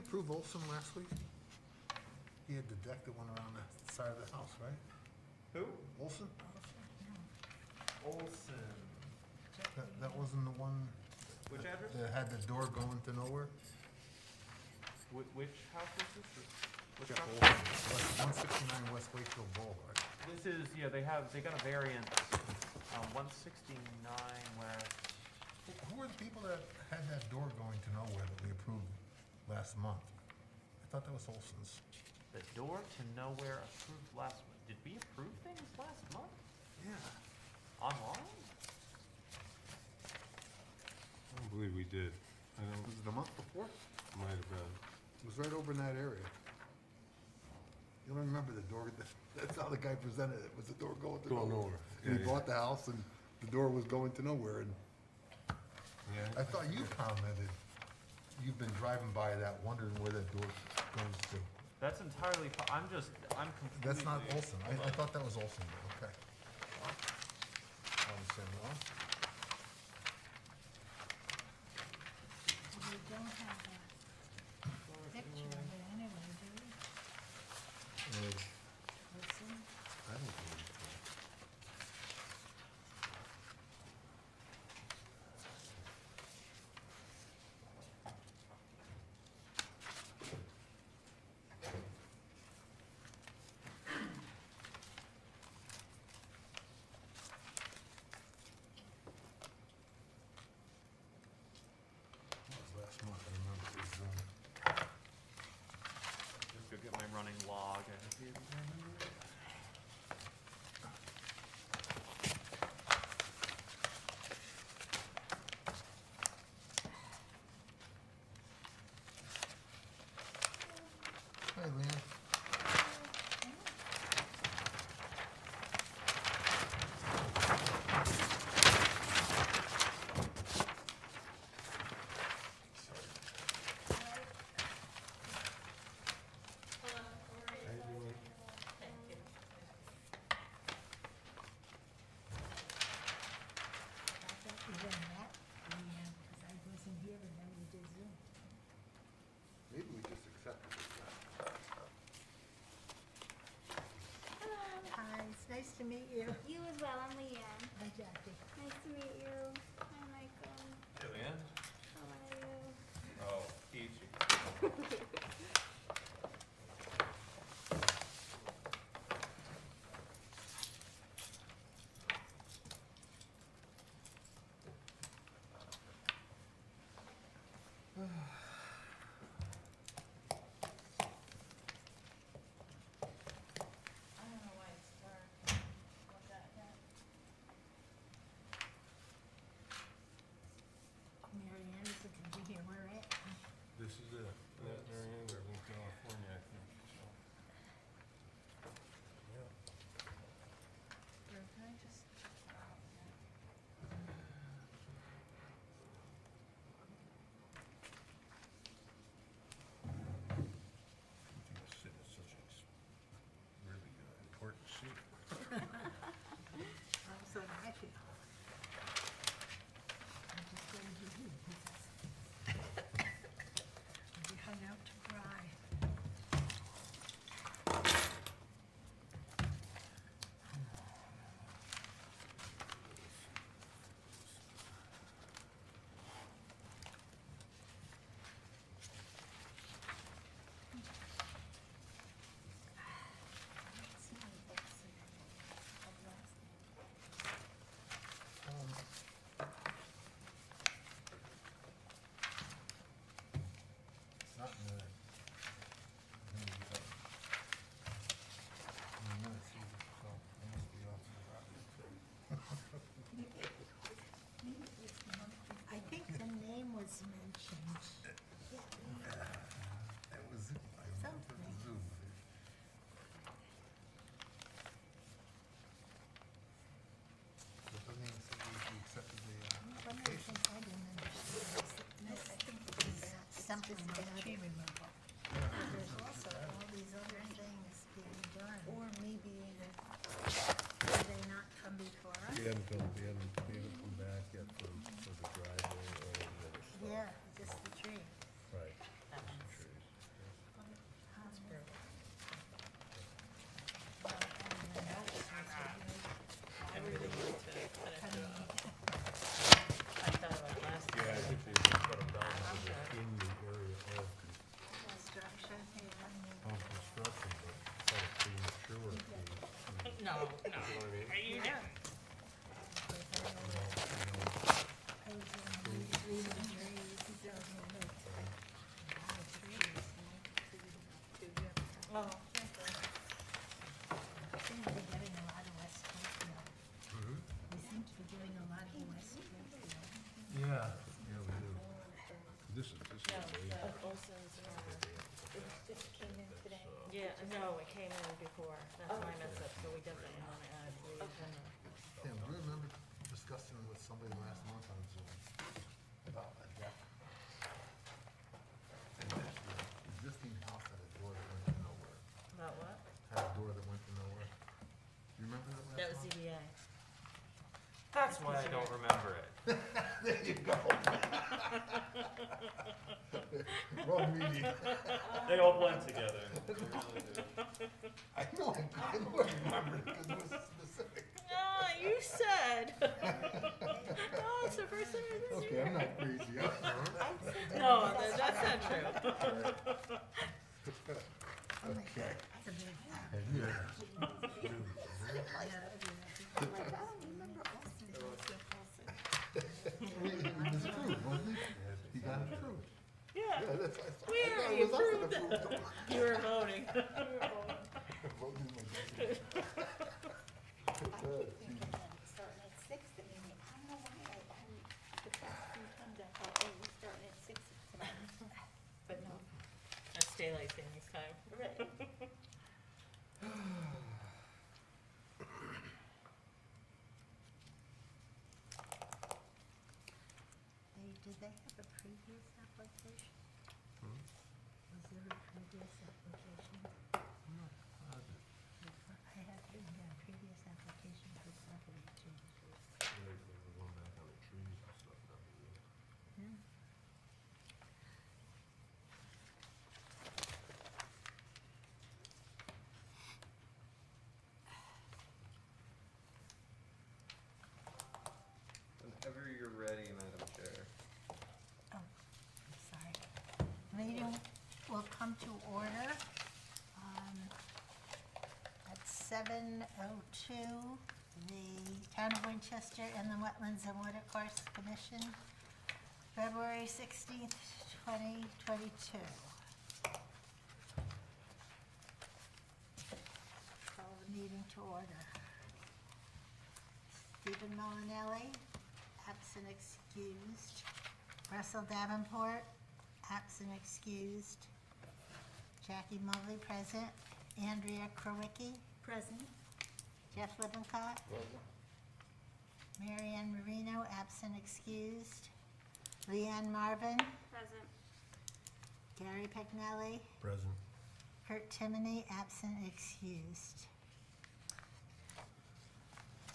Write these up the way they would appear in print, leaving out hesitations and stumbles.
approve Olson last week? He had the deck that went around the side of the house, right? Who? Olson? Olson. That wasn't the one Which address? that had the door going to nowhere? Which house is this? Which Jeff house? Olson, 169 West Wakefield Boulevard. This is, yeah, they got a variance, 169 West. Who were the people that had that door going to nowhere that we approved last month? I thought that was Olson's. The door to nowhere approved last month. Did we approve things last month? Yeah. Online? I don't believe we did. I don't, Was it the month before? might have been. It was right over in that area. You don't remember the door, that's how the guy presented it, was the door going to Going nowhere. nowhere. And he Yeah, yeah. bought the house and the door was going to nowhere, and Yeah. I thought you commented, you've been driving by that wondering where that door goes to. That's entirely, I'm completely. That's not Olson, I thought that was Olson, okay. Olson, well, We don't have a picture of it anyway, do we? Listen, I don't believe so. that was last month, I remember it was, Just go get my running log. Hi, Leanne. How you doing? I thought we did that, because I wasn't here and then we did Zoom. Maybe we just accepted it. Hi, it's nice to meet you. You as well, I'm Leanne. Hi, Jackie. Nice to meet you. Hi, Michael. Julian? How are you? Oh, peachy. I don't know why it's dark. What that hit. Mary Ann, is it, did you hear where we're at? This is it. That Marianne, we're in California, I think, so. Yeah. Or can I just check that out again? You sit in such a really important seat. I'm so happy. I'm just going to do this. We hung out to dry. It's not a book series of last name. It's not in the. in the minutes either, so it must be off the property. I think the name was mentioned. It was, I remember the Zoom. So it doesn't even say we accepted the, One of the things I didn't understand is that this is something about tree removal. There's also all these other things being done. Or maybe, did they not come before us? We haven't come back yet for the driveway or any other stuff. Yeah, just the tree. Right, just some trees. You know what I mean? You Yeah. Oh, Seem to be getting a lot of West Springfield. We seem to be getting a lot of West Springfield. Yeah. Yeah, we do. This is no, amazing. Olson's, It came in today. yeah, no, it came in before, that's my mess up, so we definitely wanna add to the agenda. Sam, do you remember discussing with somebody last month on Zoom about a deck? And that the existing house had a door that went to nowhere. About what? Had a door that went to nowhere. You remember that That last was month? ZBA. That's why I don't remember it. There you go. Wrong meeting. They all blend together. I know I remembered it because it was specific. No, you said. No, it's the first time I heard Okay, I'm not crazy, huh? No, that's not true. Okay. That's a big one. Yeah. Yeah, I'm like, I don't remember Olson. He was approved, wasn't he? He got approved. Yeah, Yeah, that's, I thought we already it was us that approved approved him. you were voting. Voting in my district. I keep thinking that it's starting at 6, and I don't know why, the past few times I thought, oh, we're starting at 6 tonight. But no. That's daylight savings time. Right. Did they have a previous application? Was there a previous application? I had a previous application for property changes. Going back on the trees and stuff, that was it. Yeah. Whenever you're ready, Madam Chair. Oh, I'm sorry. Meeting will come to order at 7:02. The Town of Winchester and the Wetlands and Watercourses Commission, February 16th, 2022. Call the meeting to order. Stephen Molinelli, absent excused. Russell Davenport, absent excused. Jackie Mulvey, present. Andrea Krowicki, present. Jeff Lippincott. Marianne Marino, absent excused. Leanne Marvin. Present. Gary Pecknelly. Present. Kurt Timoney, absent excused.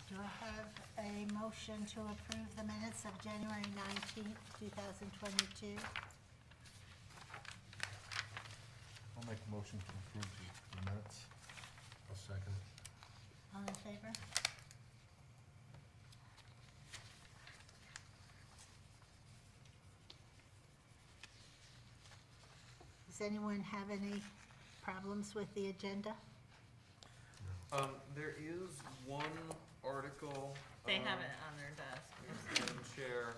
Do I have a motion to approve the minutes of January 19th, 2022? I'll make a motion to approve the minutes. I'll second it. All in favor? Does anyone have any problems with the agenda? There is one article. They have it on their desk. Madam Chair,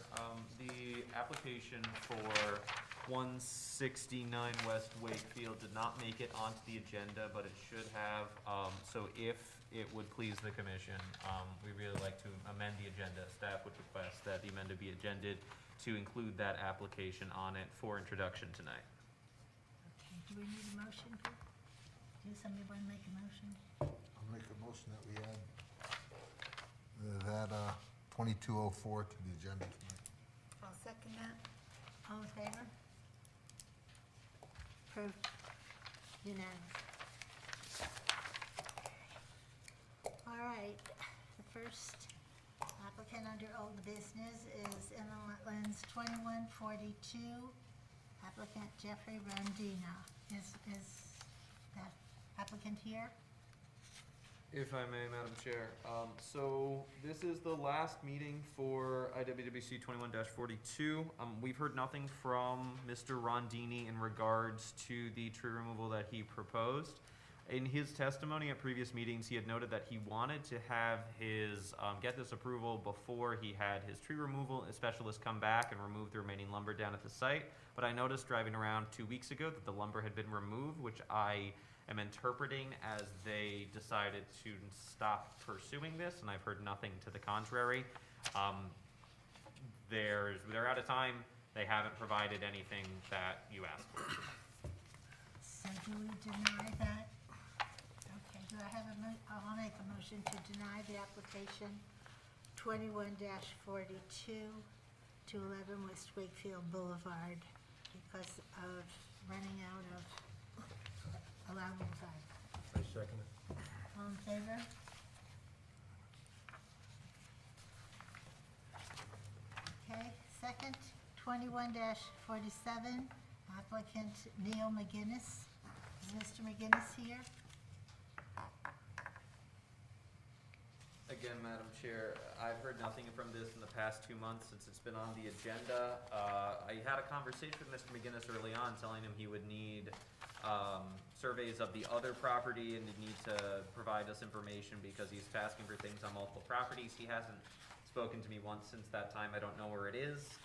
the application for 169 West Wakefield did not make it onto the agenda, but it should have. So if it would please the commission, we really like to amend the agenda. Staff would request that the amendment be agended to include that application on it for introduction tonight. Okay, do we need a motion? Do somebody want to make a motion? I'll make a motion that we add that 2204 to the agenda tonight. I'll second that. All in favor? Approved. Unanimous. All right, the first applicant under old business is Inland Wetlands 2142, applicant Jeffrey Rondina. Is that applicant here? If I may, Madam Chair, so this is the last meeting for IWWC 21-42. We've heard nothing from Mr. Rondini in regards to the tree removal that he proposed. In his testimony at previous meetings, he had noted that he wanted to have his, get this approval before he had his tree removal specialist come back and remove the remaining lumber down at the site. But I noticed driving around 2 weeks ago that the lumber had been removed, which I am interpreting as they decided to stop pursuing this, and I've heard nothing to the contrary. They're out of time. They haven't provided anything that you asked for. So do we deny that? Okay, do I have I'll make a motion to deny the application 21-42 to 11 West Wakefield Boulevard because of running out of allowable time. I second it. All in favor? Okay, second, 21-47, applicant Neil McGinnis. Is Mr. McGinnis here? Again, Madam Chair, I've heard nothing from this in the past 2 months since it's been on the agenda. I had a conversation with Mr. McGinnis early on, telling him he would need surveys of the other property and he'd need to provide us information because he's asking for things on multiple properties. He hasn't spoken to me once since that time. I don't know where it is.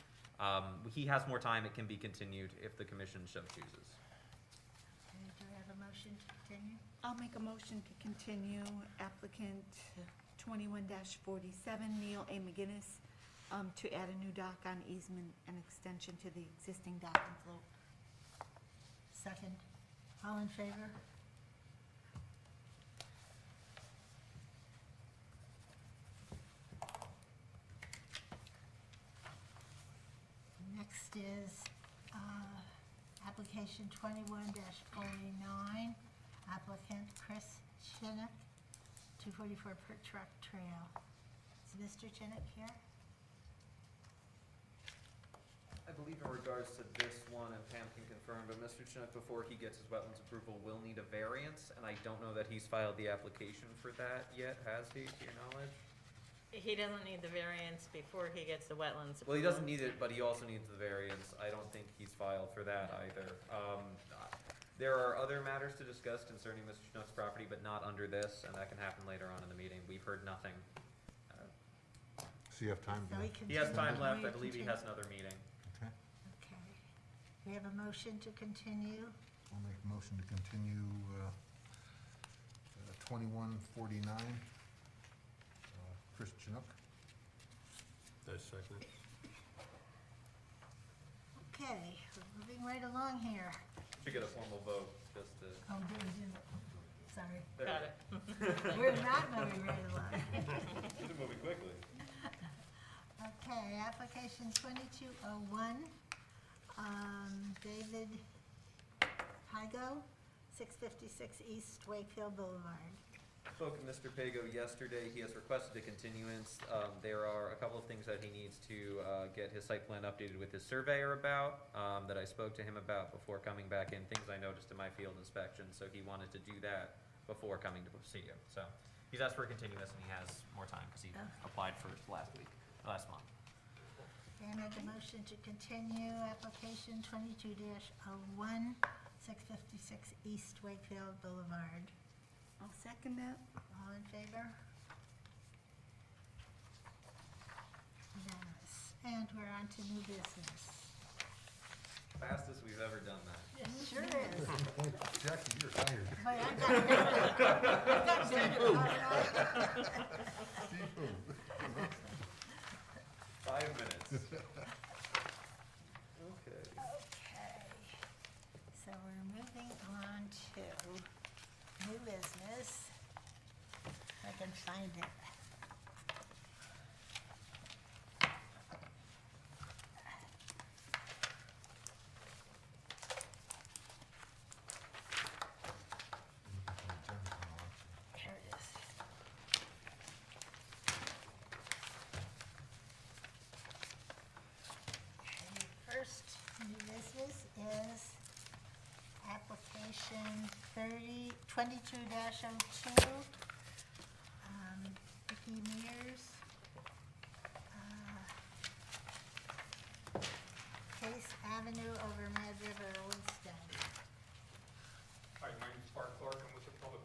He has more time. It can be continued if the commission so chooses. Okay, do I have a motion to continue? I'll make a motion to continue applicant 21-47, Neil A. McGinnis, to add a new dock on easement and extension to the existing dock and float. Second. All in favor? Next is application 21-49, applicant Chris Chinnock, 244 Per Truck Trail. Is Mr. Chinnock here? I believe in regards to this one, and Pam can confirm, but Mr. Chinook, before he gets his wetlands approval, will need a variance, and I don't know that he's filed the application for that yet, has he, to your knowledge? He doesn't need the variance before he gets the wetlands approval. Well, he doesn't need it, but he also needs the variance. I don't think he's filed for that either. There are other matters to discuss concerning Mr. Chinook's property, but not under this, and that can happen later on in the meeting. We've heard nothing. So you have time to, So we He has time continue. left. I believe he has another meeting. okay? Okay. We have a motion to continue. I'll make a motion to continue 2149, Chris Chinook. I second it. Okay, we're moving right along here. Should get a formal vote, just to. Oh, do we do? Sorry. There Got we it. We're not moving right along. He's moving quickly. Okay, application 2201, David Pygo, 656 East Wakefield Boulevard. Spoke to Mr. Pago yesterday. He has requested a continuance. There are a couple of things that he needs to get his site plan updated with his surveyor about, that I spoke to him about before coming back in, things I noticed in my field inspection, so he wanted to do that before coming to see you. So he's asked for a continuance and he has more time because he applied for it last month. Okay, I make a motion to continue application 22-01, 656 East Wakefield Boulevard. I'll second that. All in favor? Unanimous. And we're on to new business. Fastest we've ever done that. It sure is. Jackie, you're tired. Boy, I got it. Seafood. 5 minutes. Okay. Okay, so we're moving on to new business. If I can find it. Here it is. Okay, first new business is application 22-02, Vicky Mears. Case Avenue over Mad River, Olmsted. Hi, my name is Mark Clark. I'm with the Public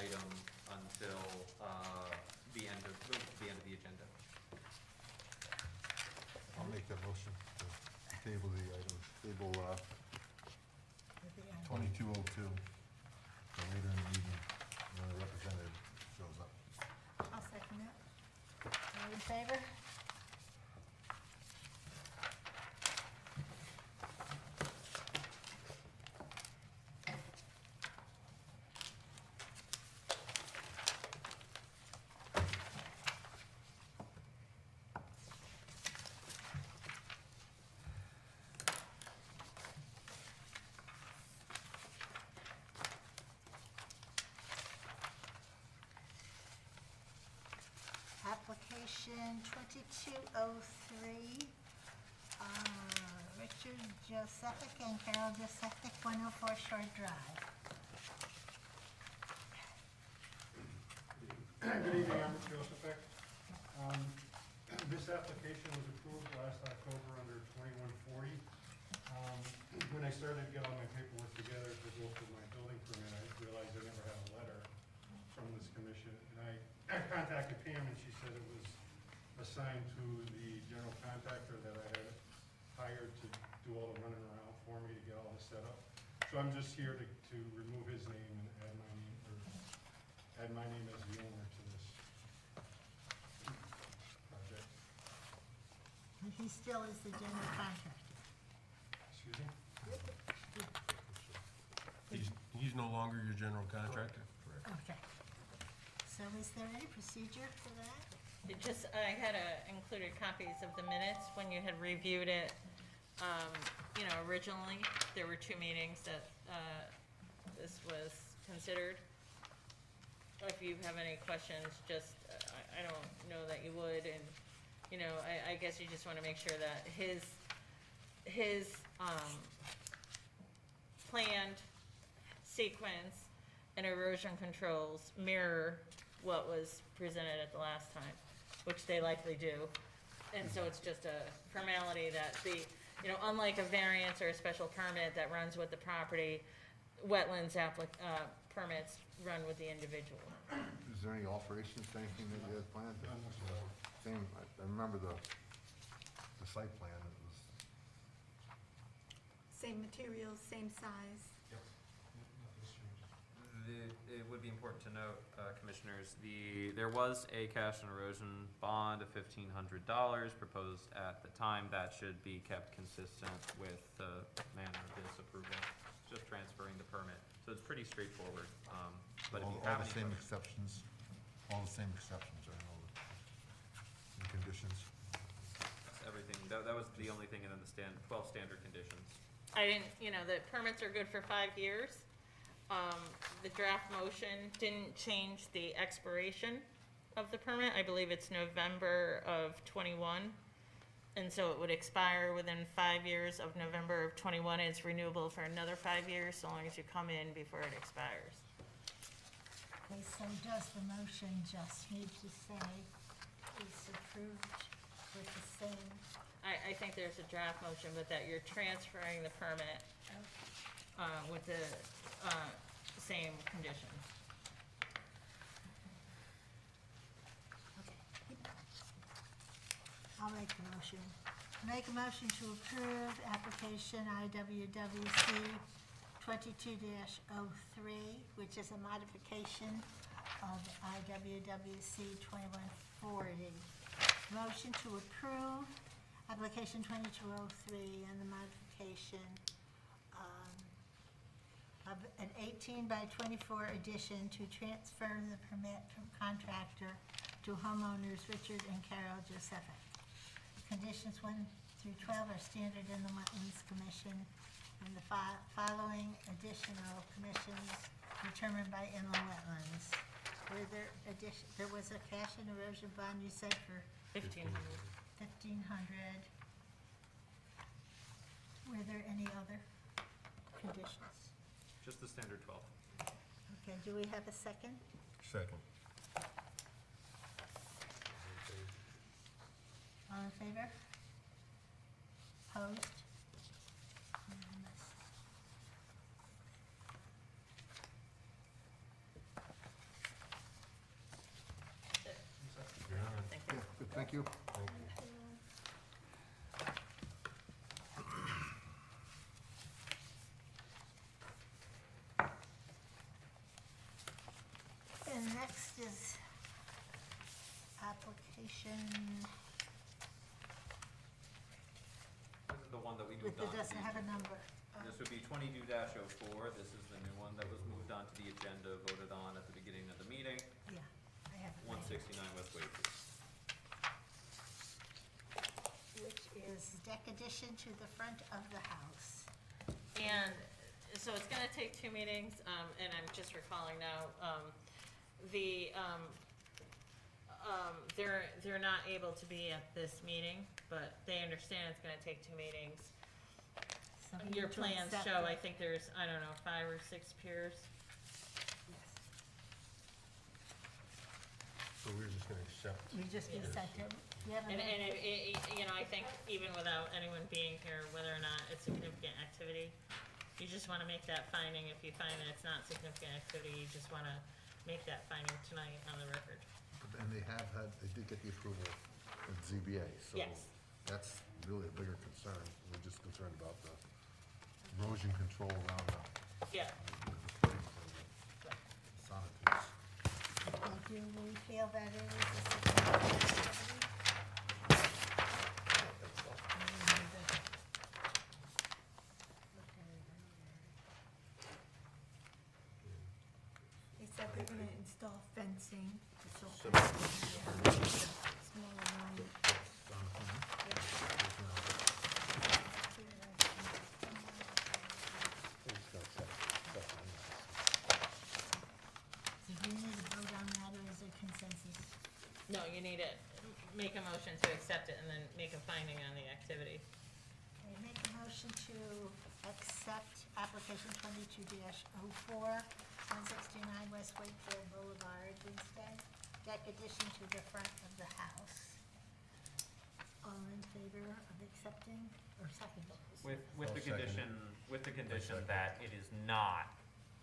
item until, the end of the agenda. I'll make that motion to table the item, table, At the end. 2202, for later in the evening, when the representative shows up. I'll second that. All in favor? Application 2203, Richard Josephic and Carol Josephic, 104 Shore Drive. Good evening, I'm Rich Josephic. This application was approved last October under 2140. When I started to get all my paperwork together to go for my building permit, I realized I never had a letter from this commission. And I contacted Pam and she said it was assigned to the general contractor that I had hired to do all the running around for me to get all this set up. So I'm just here to remove his name and add my name, or add my name as the owner to this project. And he still is the general contractor. Excuse me? He's no longer your general contractor? Okay. So is there any procedure for that? It just, I had included copies of the minutes when you had reviewed it. You know, originally, there were 2 meetings that, this was considered. If you have any questions, just, I don't know that you would, and, you know, I guess you just wanna make sure that his planned sequence and erosion controls mirror what was presented at the last time, which they likely do. And so it's just a formality that you know, unlike a variance or a special permit that runs with the property, wetlands permits run with the individual. Is there any alterations to anything that you had planned? None whatsoever. Same, I remember the site plan, it was, Same materials, same size. Yep. Nothing's changed. It would be important to note, Commissioners, there was a cash and erosion bond of $1,500 proposed at the time. That should be kept consistent with the manner of this approval, just transferring the permit. So it's pretty straightforward. But if you all have the any same questions, exceptions, all the same exceptions are in all the conditions. everything, that was the only thing in the 12 standard conditions. I didn't, you know, the permits are good for 5 years. The draft motion didn't change the expiration of the permit. I believe it's November of '21. And so it would expire within 5 years of November of '21. It's renewable for another 5 years, so long as you come in before it expires. Okay, so does the motion just need to say it's approved with the same? I think there's a draft motion, but that you're transferring the permit with the same conditions. Okay. I'll make the motion. Make a motion to approve application IWWC 22-03, which is a modification of IWWC 2140. Motion to approve application 2203 and the modification of an 18 by 24 addition to transfer the permit from contractor to homeowners Richard and Carol Josephic. Conditions 1 through 12 are standard in the Wetlands Commission, and the following additional commissions determined by inland wetlands. Were there there was a cash and erosion bond, you said, for 1,500. 1,500. Were there any other conditions? Just the standard 12. Okay, do we have a second? Second. All in favor? Opposed? Unanimous. Thank you. Thank you. And next is application This is the one that we with, moved on it to doesn't the have a agenda. number. This would be 22-04. This is the new one that was moved on to the agenda, voted on at the beginning of the meeting. Yeah, I have it. 169 West Wakefield. Which is deck addition to the front of the house. And so it's gonna take 2 meetings, and I'm just recalling now, they're not able to be at this meeting, but they understand it's gonna take 2 meetings. So we Your need to plans accept show, it. I think there's, I don't know, 5 or 6 piers. Yes. So we're just gonna accept. We just Yeah. accept it. We have And a- you know, I think even without anyone being here, whether or not it's significant activity, you just wanna make that finding. If you find that it's not significant activity, you just wanna make that finding tonight on the record. And they did get the approval of ZBA, so. Yes. That's really a bigger concern. We're just concerned about the erosion control around Yeah. the footing for the sonotubes. And do we feel that it is a significant activity? They said they're gonna install fencing, so. Small amount. So do you need to vote on that, or is there consensus? No, you need to make a motion to accept it and then make a finding on the activity. Okay, make a motion to accept application 22-04, 169 West Wakefield Boulevard, Winston, deck addition to the front of the house. All in favor of accepting, or second? With I'll the second it. condition, with the condition second that it is not,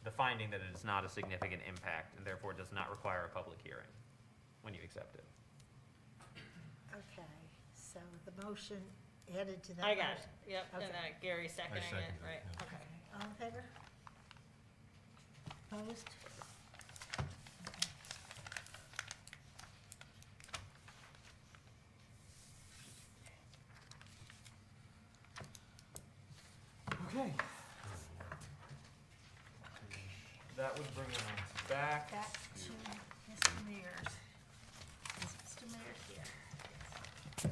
the finding that it is not a significant impact and therefore does not require a public hearing when you accept it. Okay, so the motion added to that. I got it, motion. yep, and Okay. Gary seconding it, seconded it, right, yeah. okay. All in favor? Opposed? Okay. That would bring us back Back to Mr. Mears. Is Mr. Mears here?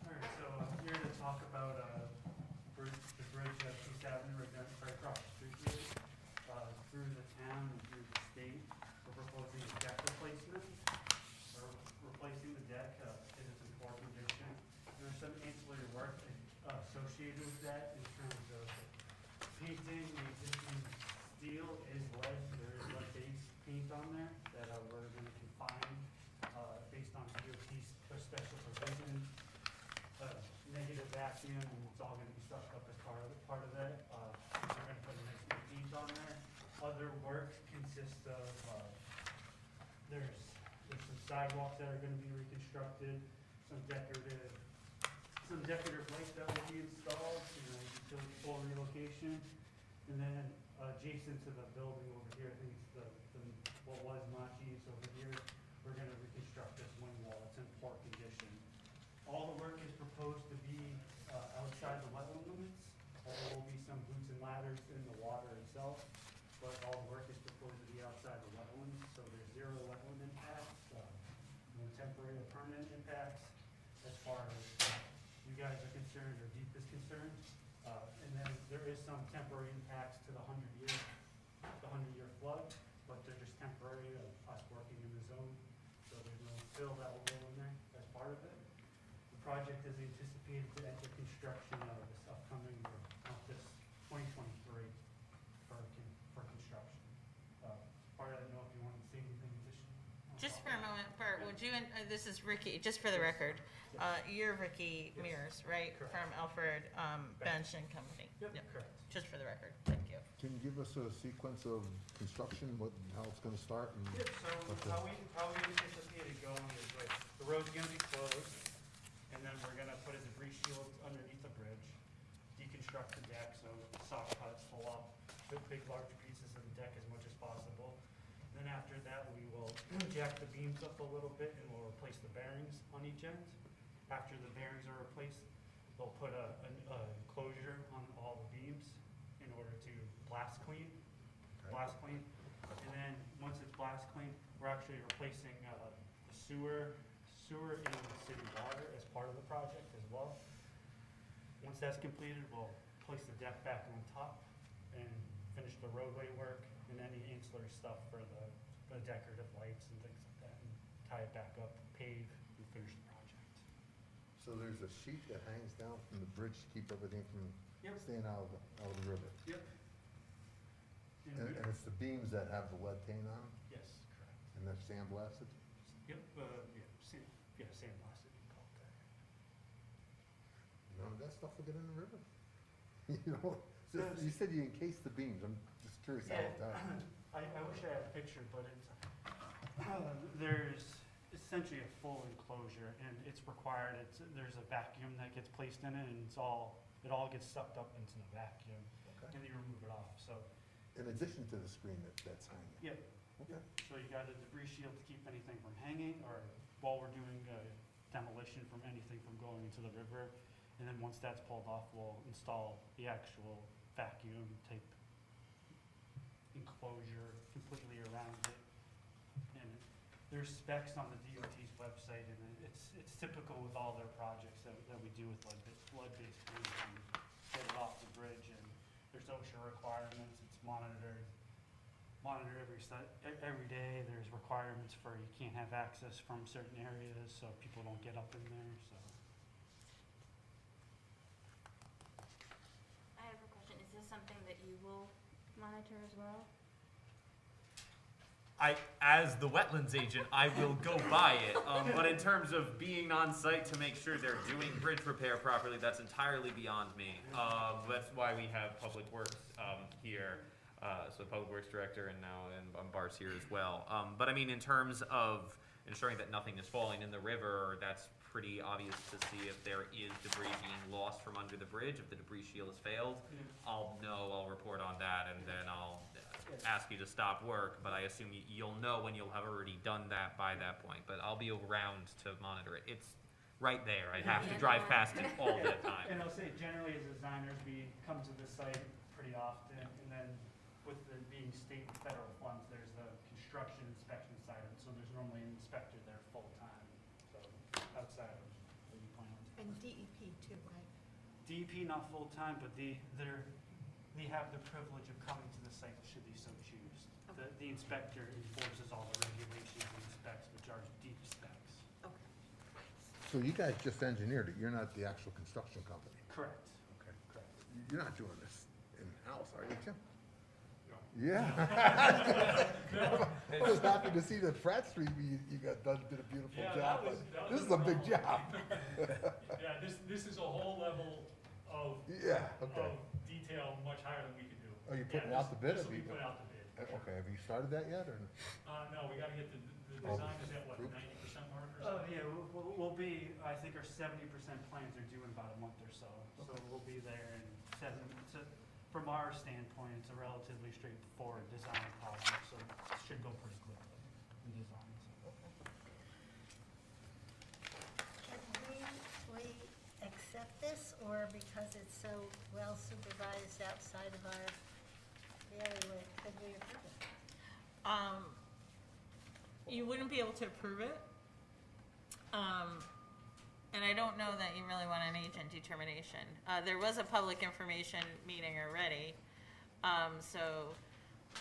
Alright, so I'm here to talk about, the bridge at East Avenue, right across the street here. Through the town and through the state, we're proposing a deck replacement. We're replacing the deck, it is in poor condition. There's some ancillary work, associated with that in terms of painting, the existing steel is lead, there is lead base paint on there that, we're gonna confine, based on DOT special provisions. Negative vacuum, and it's all gonna be sucked up as part of that. We're gonna put a nice new paint on there. Other work consists of, there's some sidewalks that are gonna be reconstructed, some decorative lights that will be installed, utility pole relocation. And then, adjacent to the building over here, I think it's what was Machi's over here, we're gonna reconstruct this wing wall, it's in poor condition. All the work is proposed to be outside the wetland limits. There will be some boots and ladders in the water itself. far as you guys are concerned or DEEP is concerned. And then there is some temporary impacts to the 100-year flood, but they're just temporary of us working in the zone. So there's no fill that will go in there as part of it. The project is anticipated to enter construction this upcoming, or not this, 2023 for construction. Bart, I don't know if you want to say anything additional. Just for a moment, Bart, would you, this is Ricky, just for the record, you're Ricky Yes. Mears, right? Correct. From Alfred Bench and Company. Yep, Yep. correct. Just for the record, thank you. Can you give us a sequence of construction, how it's gonna start and? Yep, so Okay. how we anticipate it going is like, the road's gonna be closed, and then we're gonna put a debris shield underneath the bridge, deconstruct the deck, so soft cuts, pull up, big large pieces of the deck as much as possible. Then after that, we will jack the beams up a little bit and we'll replace the bearings on each end. After the bearings are replaced, they'll put a enclosure on all the beams in order to blast clean. And then, once it's blast clean, we're actually replacing the sewer in the city water as part of the project as well. Once that's completed, we'll place the deck back on top and finish the roadway work and any ancillary stuff for the decorative lights and things like that, and tie it back up, pave, and finish the project. So there's a sheet that hangs down from the bridge to keep everything from Yep. staying out of the river? Yep. And it's the beams that have the lead paint on them, Yes, correct. and they're sandblasted? Yep, sandblasted, you call it that. None of that stuff will get in the river? You know, you said you encased the beams, I'm just curious how it's done. I wish I had a picture, but it's, there's essentially a full enclosure, and it's required, there's a vacuum that gets placed in it, and it all gets sucked up into the vacuum, Okay. and you remove it off, so, In addition to the screen that's hanging? yeah. Okay. So you got a debris shield to keep anything from hanging, or while we're doing demolition from anything from going into the river, and then once that's pulled off, we'll install the actual vacuum type enclosure completely around it. And there's specs on the DOT's website, and it's typical with all their projects that we do with flood-based painting. Get it off the bridge, and there's OSHA requirements, it's monitored every day. There's requirements for, you can't have access from certain areas, so people don't get up in there, so. I have a question. Is this something that you will monitor as well? As the wetlands agent, I will go by it. But in terms of being on site to make sure they're doing bridge repair properly, that's entirely beyond me. That's why we have Public Works here. So the Public Works Director and Bart's here as well. But I mean, in terms of ensuring that nothing is falling in the river, that's pretty obvious to see if there is debris being lost from under the bridge. If the debris shield has failed, I'll report on that, and then I'll ask you to stop work, but I assume you'll know when you'll have already done that by that point, but I'll be around to monitor it. It's right there. I have to drive past it all the time. And I'll say, generally as designers, we come to the site pretty often, and then with the being state and federal funds, there's the construction inspection side of it, so there's normally an inspector there full-time, so outside of what you plan on. And DEP too, right? DEP not full-time, but they have the privilege of coming to the site should they so choose. The inspector enforces all the regulations and specs, which are deep specs. Okay. So you guys just engineered it, you're not the actual construction company? Correct. Okay. Correct. You're not doing this in-house, are you, Jim? No. Yeah. I was happy to see that Pratt Street, you did a beautiful Yeah, job, that but was this is a big job. Yeah, this is a whole level of, Yeah, okay. of detail much higher than we can do. Are you putting Yeah, out the bid? This will be put out the bid. Okay, have you started that yet, or? No, we gotta get the Oh, design is at what, group? 90% mark or Oh, something? yeah, we'll be, I think our 70% plans are due in about a month or so. So we'll be there in from our standpoint, it's a relatively straightforward design project, so it should go pretty quickly in design. So. Can we accept this, or because it's so well supervised outside of our bailiwick, could we approve it? You wouldn't be able to approve it. And I don't know that you really want an agent determination. There was a public information meeting already, so,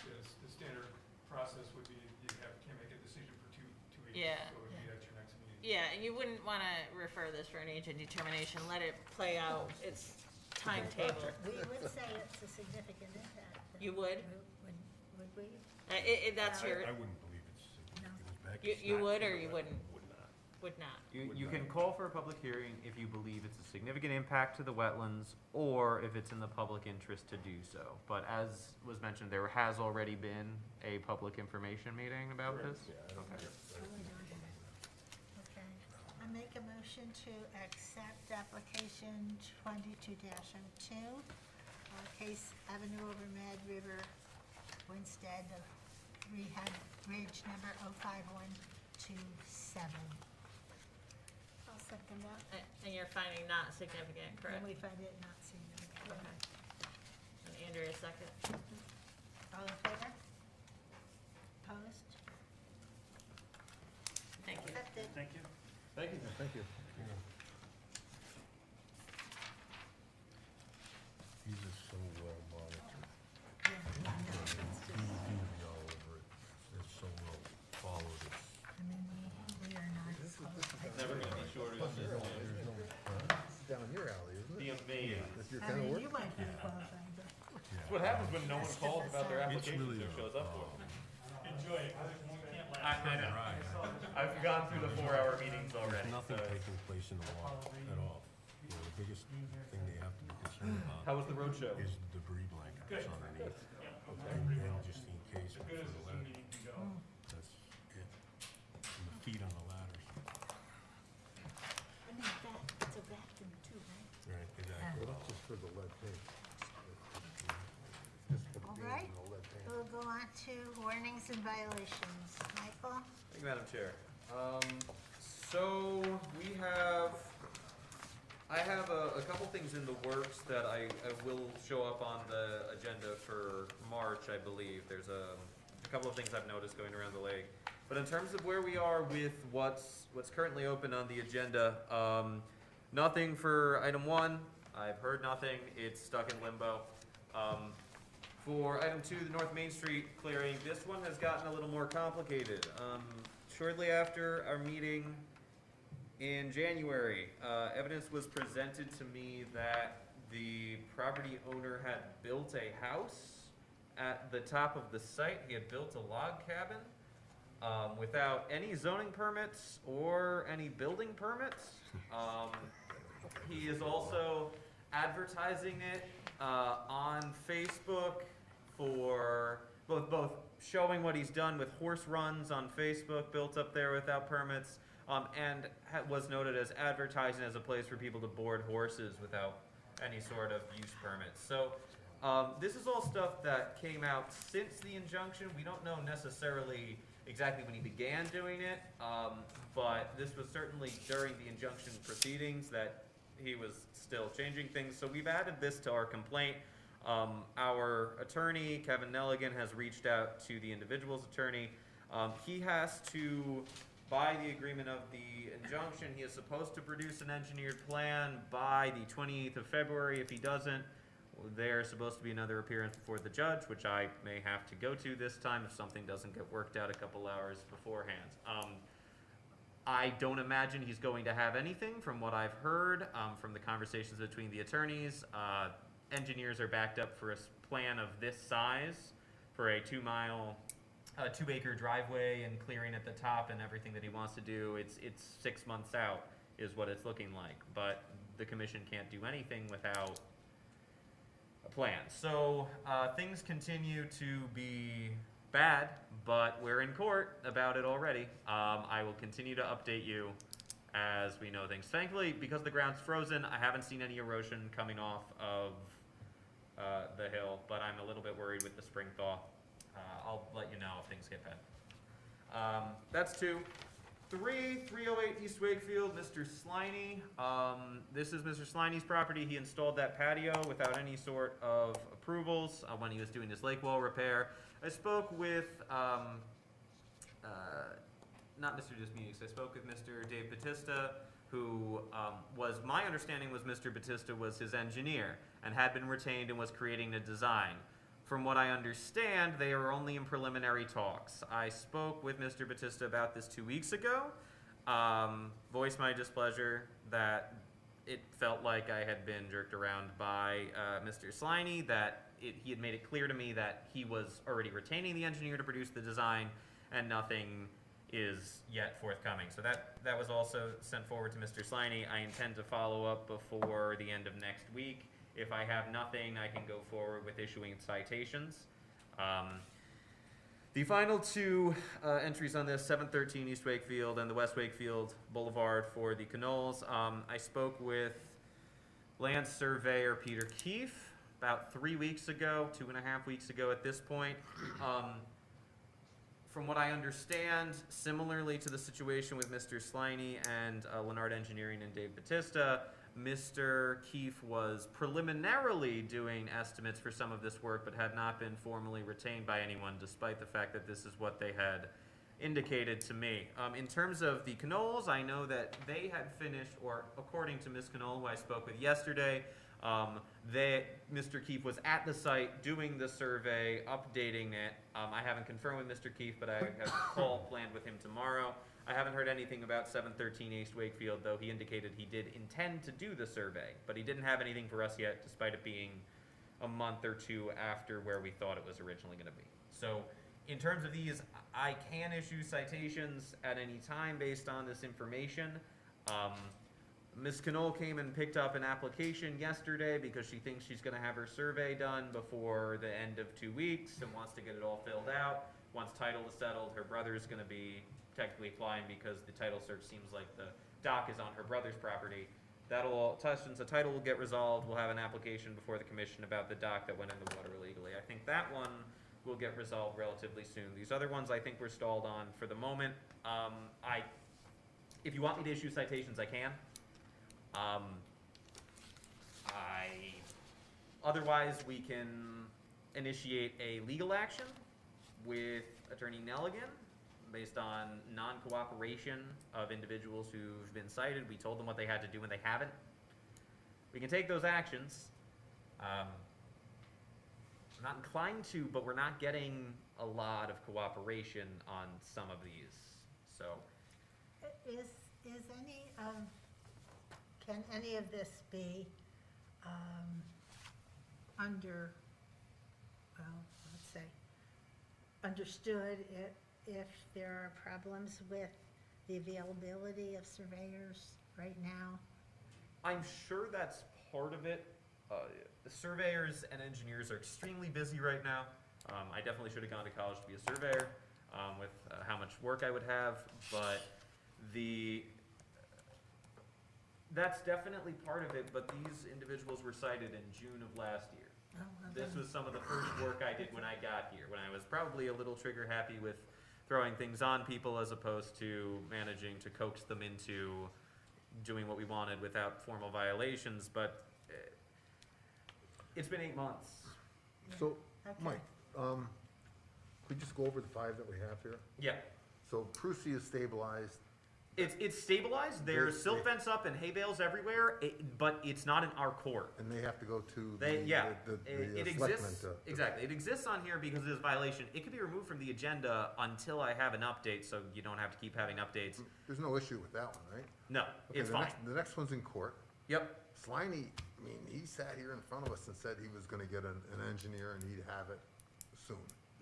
Yes, the standard process would be can't make a decision for two weeks. Yeah. So it would be at your next meeting. yeah, you wouldn't wanna refer this for an agent determination, let it play out its timetable. We would say it's a significant impact. You would? Would we? That's your, I wouldn't believe it's significant impact. you would or you wouldn't? Would not. Would not. You can call for a public hearing if you believe it's a significant impact to the wetlands, or if it's in the public interest to do so. But as was mentioned, there has already been a public information meeting about this. Yeah, I don't Okay. Okay. I make a motion to accept application 22-02, case Avenue over Mad River, Winstead, of Rehab Bridge number 05127. I'll second that. And you're finding not significant, correct? And we find it not significant. Okay. And Andrea, second? All in favor? Opposed? Thank you. Accepted. Thank you. Thank you. Thank you. These are so well monitored. Yeah, I know, it's just, TV all over it. They're so well followed. I mean, we are not. Never gonna be shorter than this. It's down your alley, isn't Be amazing. That's your I kind of mean, work? you might be qualified, but. That's what happens when no one calls about their It's application, really who shows up for it. Enjoy it, 'cause you can't laugh. I know. I've gone through the 4-hour meetings already. There's nothing so- taking place in the water at all. You know, the biggest thing they have to be concerned How about was the road show? is the debris blankets Good. underneath. Yeah, And just in case as for good as the the Zoom ladder. meeting can go. That's it. And the feet on the ladders. I mean, it's a vacuum too, right? Right, exactly. Well, that's just for the lead paint. Just for the All beams right. and the lead paint. We'll go on to warnings and violations. Michael? Thank you, Madam Chair. So we have, I have a couple things in the works that I will show up on the agenda for March, I believe. There's a couple of things I've noticed going around the lake. But in terms of where we are with what's currently open on the agenda, nothing for item 1. I've heard nothing. It's stuck in limbo. For item 2, the North Main Street clearing, this one has gotten a little more complicated. Shortly after our meeting in January, evidence was presented to me that the property owner had built a house at the top of the site. He had built a log cabin without any zoning permits or any building permits. He is also advertising it on Facebook for both showing what he's done with horse runs on Facebook, built up there without permits, and was noted as advertising as a place for people to board horses without any sort of use permits. So this is all stuff that came out since the injunction. We don't know necessarily exactly when he began doing it, but this was certainly during the injunction proceedings that he was still changing things. So we've added this to our complaint. Our attorney, Kevin Nelligan, has reached out to the individual's attorney. He has to, by the agreement of the injunction, he is supposed to produce an engineered plan by the 28th of February. If he doesn't, there's supposed to be another appearance before the judge, which I may have to go to this time if something doesn't get worked out a couple hours beforehand. I don't imagine he's going to have anything from what I've heard from the conversations between the attorneys. Engineers are backed up for a plan of this size for a 2-acre driveway and clearing at the top and everything that he wants to do. It's 6 months out is what it's looking like, but the commission can't do anything without a plan. So things continue to be bad, but we're in court about it already. I will continue to update you as we know things. Thankfully, because the ground's frozen, I haven't seen any erosion coming off of the hill, but I'm a little bit worried with the spring thaw. I'll let you know if things get bad. That's 2. 3, 308 East Wakefield, Mr. Sliney. This is Mr. Sliney's property. He installed that patio without any sort of approvals when he was doing his lake wall repair. I spoke with, not Mr. Dismukes, I spoke with Mr. Dave Batista who my understanding was Mr. Batista was his engineer and had been retained and was creating the design. From what I understand, they are only in preliminary talks. I spoke with Mr. Batista about this 2 weeks ago, voiced my displeasure that it felt like I had been jerked around by Mr. Sliney, that he had made it clear to me that he was already retaining the engineer to produce the design, and nothing is yet forthcoming. So that was also sent forward to Mr. Sliney. I intend to follow up before the end of next week. If I have nothing, I can go forward with issuing citations. The final two entries on this, 713 East Wakefield and the West Wakefield Boulevard for the canals. I spoke with land surveyor Peter Keefe about 3 weeks ago, 2.5 weeks ago at this point. From what I understand, similarly to the situation with Mr. Sliney and Lennard Engineering and Dave Batista, Mr. Keefe was preliminarily doing estimates for some of this work, but had not been formally retained by anyone, despite the fact that this is what they had indicated to me. In terms of the canals, I know that they had finished, or according to Ms. Canole, who I spoke with yesterday, Mr. Keefe was at the site doing the survey, updating it. I haven't confirmed with Mr. Keefe, but I have a call planned with him tomorrow. I haven't heard anything about 713 East Wakefield, though he indicated he did intend to do the survey, but he didn't have anything for us yet, despite it being a month or two after where we thought it was originally going to be. So in terms of these, I can issue citations at any time based on this information. Ms. Canole came and picked up an application yesterday because she thinks she's going to have her survey done before the end of 2 weeks and wants to get it all filled out. Once title is settled, her brother is going to be technically applying because the title search seems like the dock is on her brother's property. That'll all, since the title will get resolved, we'll have an application before the commission about the dock that went in the water illegally. I think that one will get resolved relatively soon. These other ones I think we're stalled on for the moment. If you want me to issue citations, I can. Otherwise, we can initiate a legal action with Attorney Nelligan based on non-cooperation of individuals who've been cited. We told them what they had to do and they haven't. We can take those actions. I'm not inclined to, but we're not getting a lot of cooperation on some of these. So, Is any, can any of this be let's say, understood if there are problems with the availability of surveyors right now? I'm sure that's part of it. The surveyors and engineers are extremely busy right now. I definitely should have gone to college to be a surveyor with how much work I would have, but that's definitely part of it, but these individuals were cited in June of last year. Oh, well This then- was some of the first work I did when I got here, when I was probably a little trigger happy with throwing things on people as opposed to managing to coax them into doing what we wanted without formal violations, but it's been 8 months. So, Okay. Mike, could we just go over the 5 that we have here? Yeah, So Prusy is stabilized. it's stabilized, there's They- silt fence up and hay bales everywhere, but it's not in our court. And they have to go to They, yeah, it selectmen exists, to. exactly, it exists on here because it is a violation. It could be removed from the agenda until I have an update, so you don't have to keep having updates. There's no issue with that one, right? No, Okay, it's the fine. The next one's in court. Yep, Sliney, I mean, he sat here in front of us and said he was gonna get an engineer and he'd have it soon.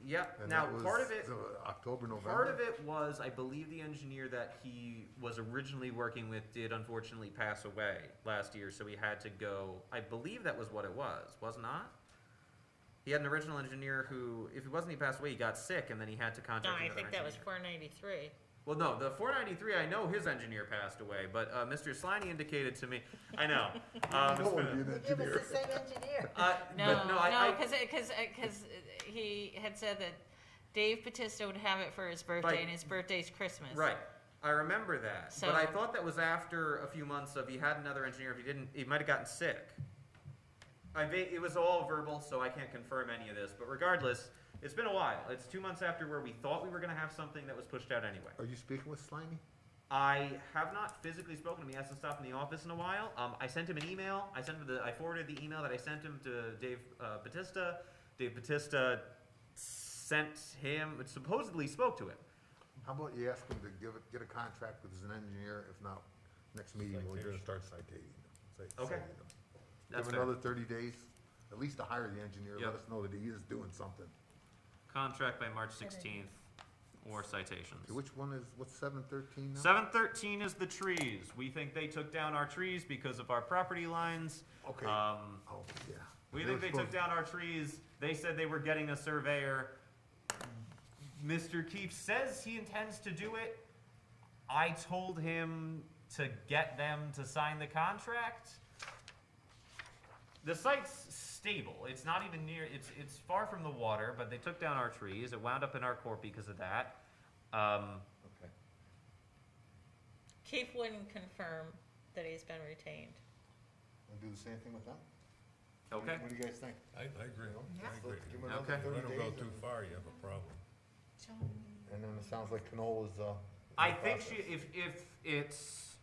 yep. And Now, that was, part of it, October, November? part of it was, I believe the engineer that he was originally working with did unfortunately pass away last year, so he had to go, I believe that was what it was not? He had an original engineer who, if he wasn't, he passed away, he got sick, and then he had to No, contact I another think that was engineer. 493. Well, no, the 493, I know his engineer passed away, but Mr. Sliney indicated to me, I know. No one be an It was engineer. the same engineer. Because he had said that Dave Batista would have it for his birthday, Right. and his birthday's Christmas. Right, I remember that, So- but I thought that was after a few months of he had another engineer, if he didn't, he might have gotten sick. It was all verbal, so I can't confirm any of this, but regardless, it's been a while. It's 2 months after where we thought we were gonna have something that was pushed out anyway. Are you speaking with Sliney? I have not physically spoken to him. He hasn't stopped in the office in a while. I sent him an email. I forwarded the email that I sent him to Dave Batista. Dave Batista supposedly spoke to him. How about you ask him to get a contract with an engineer, if not, next meeting, we're gonna start citing them. Okay. Citing them. That's Give fair. another 30 days, at least to hire the engineer, Yep. let us know that he is doing something. Contract by March 16th or citations. Okay, which one is, what's 713 now? 713 is the trees. We think they took down our trees because of our property lines. Okay. Um, Oh, yeah. we They think were they took supposed- down our trees. They said they were getting a surveyor. Mr. Keefe says he intends to do it. I told him to get them to sign the contract. The site's stable. It's not even near, it's far from the water, but they took down our trees. It wound up in our court because of that. Okay. Keith wouldn't confirm that he's been retained. Wanna do the same thing with them? Okay. What do you guys think? I agree. Yeah. I agree. Give them another Okay. 30 If you let them days go too and- far, you have a problem. And then it sounds like Canola's, I think she, if it's,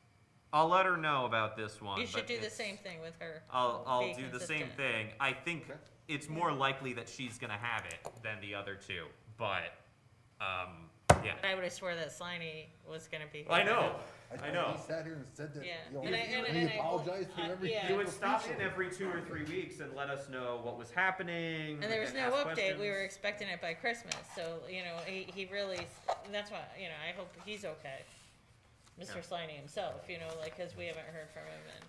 I'll let her know about this one. You should but do the it's- same thing with her. I'll Be do the same consistent. thing. I think Okay. it's more likely that she's gonna have it than the other two, but, yeah. I would have swore that Sliney was gonna be. I know, I I know. He sat here and said that, Yeah. you know, And he apologized for everything. yeah. He would stop in every 2 or 3 weeks and let us know what was happening. And there was no ask update, we were questions. expecting it by Christmas, so, you know, he really, that's why, you know, I hope he's okay. Mr. Yeah. Sliney himself, you know, like, cause we haven't heard from him and.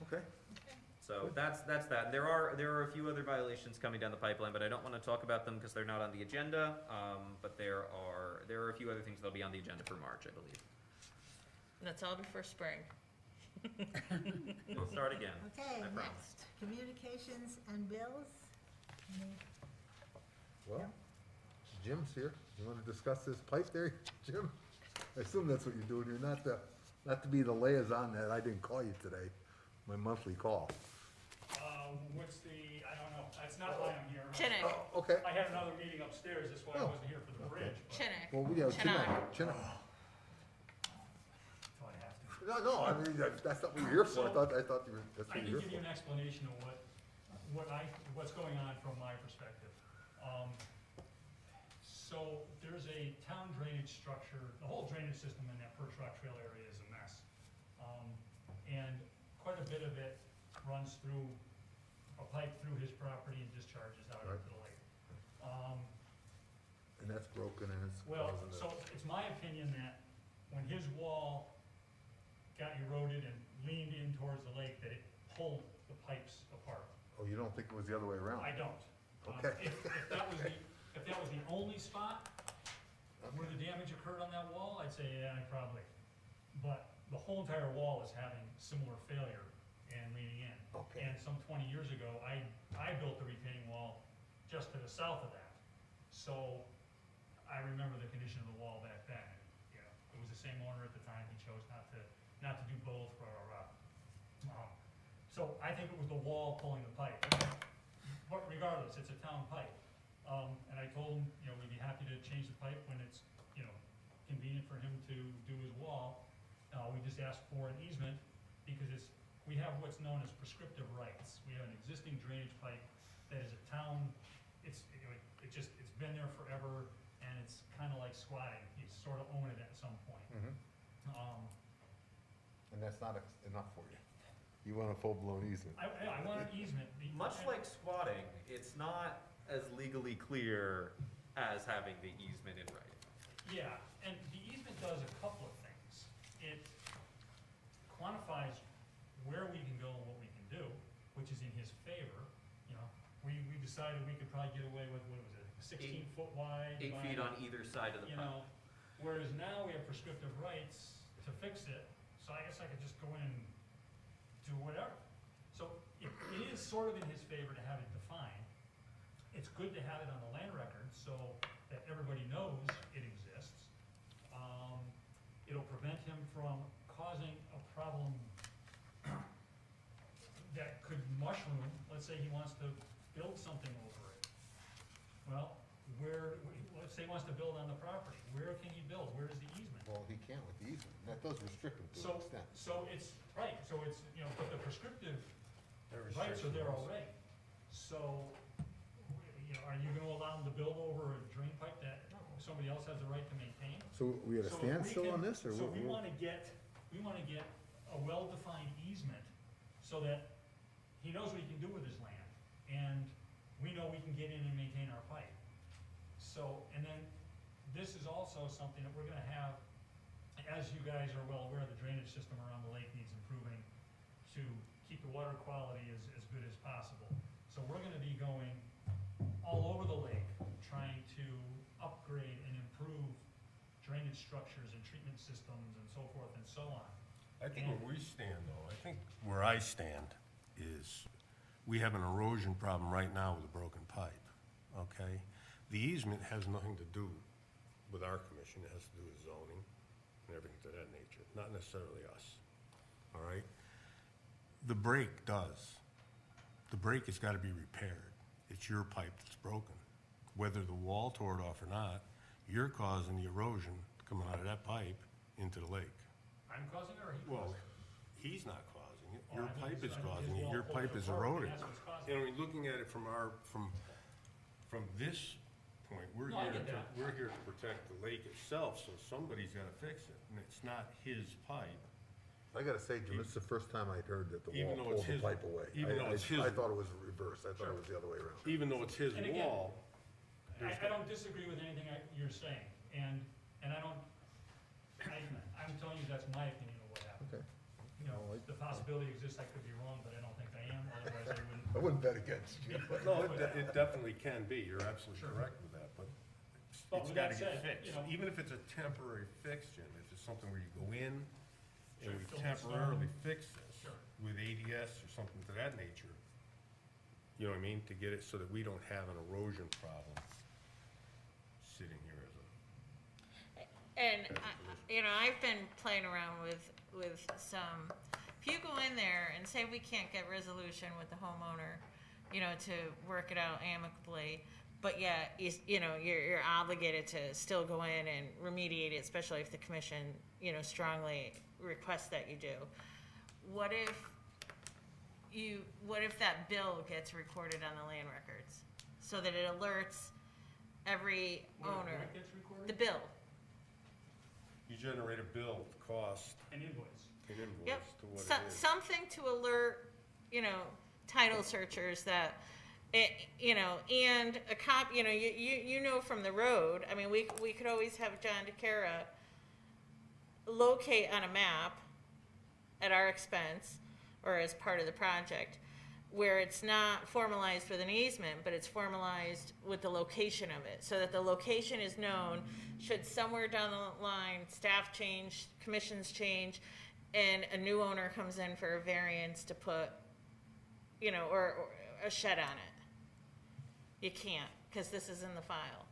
Okay. So that's that. There are a few other violations coming down the pipeline, but I don't wanna talk about them because they're not on the agenda. But there are a few other things that'll be on the agenda for March, I believe. That's all before spring. We'll start again. Okay, I promise. next, communications and bills. Any- Well, Jim's here. You wanna discuss this pipe there, Jim? I assume that's what you're doing here, not to be the liaison that I didn't call you today, my monthly call. What's the, I don't know, that's not why I'm here. Chinnick, Oh, okay. I had another meeting upstairs, that's why I Oh, wasn't here for the bridge, but Chinnick. Well, we have Chinook. Chinook. so I have to. No, I mean, that's not what you're here for. I thought you were, that's I what can you're give here you for. an explanation of what's going on from my perspective. So there's a town drainage structure, the whole drainage system in that Perch Rock Trail area is a mess. And quite a bit of it runs through a pipe through his property and discharges out Right. into the lake. And that's broken and it's Well, causing so it's my opinion that when his wall got eroded and leaned in towards the lake, that it pulled the pipes apart. Oh, you don't think it was the other way around? I don't. Okay. If that was the only spot where the damage occurred on that wall, I'd say, yeah, probably. But the whole entire wall is having similar failure and leaning in. Okay. And some 20 years ago, I built the retaining wall just to the south of that. So I remember the condition of the wall back then. You know, it was the same owner at the time, he chose not to do both, rah, rah, rah. So I think it was the wall pulling the pipe. But regardless, it's a town pipe. And I told him, you know, we'd be happy to change the pipe when it's, you know, convenient for him to do his wall. We just asked for an easement because we have what's known as prescriptive rights. We have an existing drainage pipe that is a town, it's been there forever and it's kinda like squatting. You sort of own it at some point. Mhm. And that's not enough for you. You want a full-blown easement. I want an easement. Much like squatting, it's not as legally clear as having the easement in writing. Yeah, and the easement does a couple of things. It quantifies where we can go and what we can do, which is in his favor. You know, we decided we could probably get away with, what was it, 16-foot wide? 8 feet on either side of the You pipe. know, whereas now we have prescriptive rights to fix it, so I guess I could just go in and do whatever. So it is sort of in his favor to have it defined. It's good to have it on the land record so that everybody knows it exists. It'll prevent him from causing a problem that could mushroom. Let's say he wants to build something over it. Well, let's say he wants to build on the property, where can he build? Where is the easement? Well, he can't with the easement, that does restrict him to So, an extent. so it's, right, so it's, but the prescriptive That rights are there restriction is- already. So, are you gonna allow him to build over a drain pipe that somebody else has the right to maintain? So we at a So if we standstill can- on this, or So what? we wanna get a well-defined easement so that he knows what he can do with his land, and we know we can get in and maintain our pipe. So, and then, this is also something that we're gonna have, as you guys are well aware, the drainage system around the lake needs improving to keep the water quality as good as possible. So we're gonna be going all over the lake, trying to upgrade and improve drainage structures and treatment systems and so forth and so on. I think where we stand though, I think where I stand is, we have an erosion problem right now with a broken pipe, okay? The easement has nothing to do with our commission, it has to do with zoning and everything to that nature, not necessarily us, all right? The break does. The break has gotta be repaired. It's your pipe that's broken. Whether the wall tore it off or not, you're causing the erosion coming out of that pipe into the lake. I'm causing it, or he Well, causing it? he's not causing it, Well, your I think pipe his- is I think causing his it, wall your pulled pipe it is apart, and eroding. that's what's causing You it. know, I mean, looking at it from this point, we're No, I here get to, that. we're here to protect the lake itself, so somebody's gotta fix it, and it's not his pipe. I gotta say, Jim, this is the first time I'd heard that the Even wall though it's pulled the his- pipe away. even though it's his- I thought it was reversed, I thought it was the other way around. Even though it's his And again, wall, I don't disagree with anything you're saying, and I don't, I'm telling you that's my opinion of what happened. Okay, The possibility exists, I could be wrong, but I don't think I am, otherwise I wouldn't. I wouldn't bet against you. no, it definitely can be, you're absolutely Sure. correct with that, but But it's with gotta that get said, fixed. Even if it's a temporary fix, Jim, if it's something where you go in Sure, and we fill the stone. temporarily fix this Sure. with ADS or something to that nature, you know what I mean, to get it so that we don't have an erosion problem sitting here as a. And, I've been playing around with some, if you go in there and say we can't get resolution with the homeowner, to work it out amicably, but yet, you're obligated to still go in and remediate it, especially if the commission, strongly requests that you do. What if that bill gets recorded on the land records, so that it alerts every owner? What gets recorded? The bill. You generate a bill with cost An invoice. and invoice Yep. to what So- it is. something to alert, title searchers that, and a cop, you know from the road, I mean, we could always have John DeCara locate on a map at our expense, or as part of the project, where it's not formalized with an easement, but it's formalized with the location of it, so that the location is known, should somewhere down the line, staff change, commissions change, and a new owner comes in for a variance to put, or a shed on it. You can't, because this is in the file.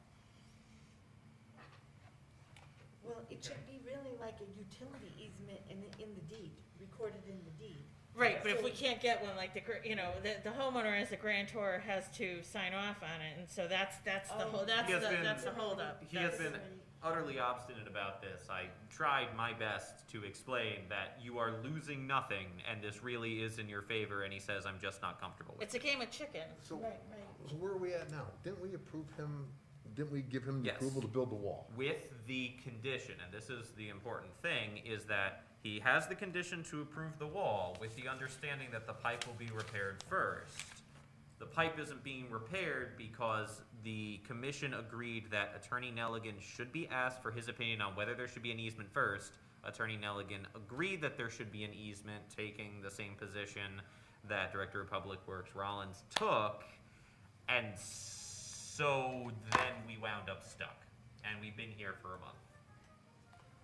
Well, it should be really like a utility easement in the deed, recorded in the deed. Right, but if So- we can't get one, like the homeowner as the grantor has to sign off on it, and so that's the whole, that's He has been- the holdup. He has That's- been utterly obstinate about this. I tried my best to explain that you are losing nothing, and this really is in your favor, and he says, I'm just not comfortable with it. It's a game of chicken. So, Right. so where are we at now? Didn't we give him the Yes. approval to build the wall? With the condition, and this is the important thing, is that he has the condition to approve the wall with the understanding that the pipe will be repaired first. The pipe isn't being repaired because the commission agreed that Attorney Nelligan should be asked for his opinion on whether there should be an easement first. Attorney Nelligan agreed that there should be an easement, taking the same position that Director of Public Works Rollins took, and so then we wound up stuck, and we've been here for a month.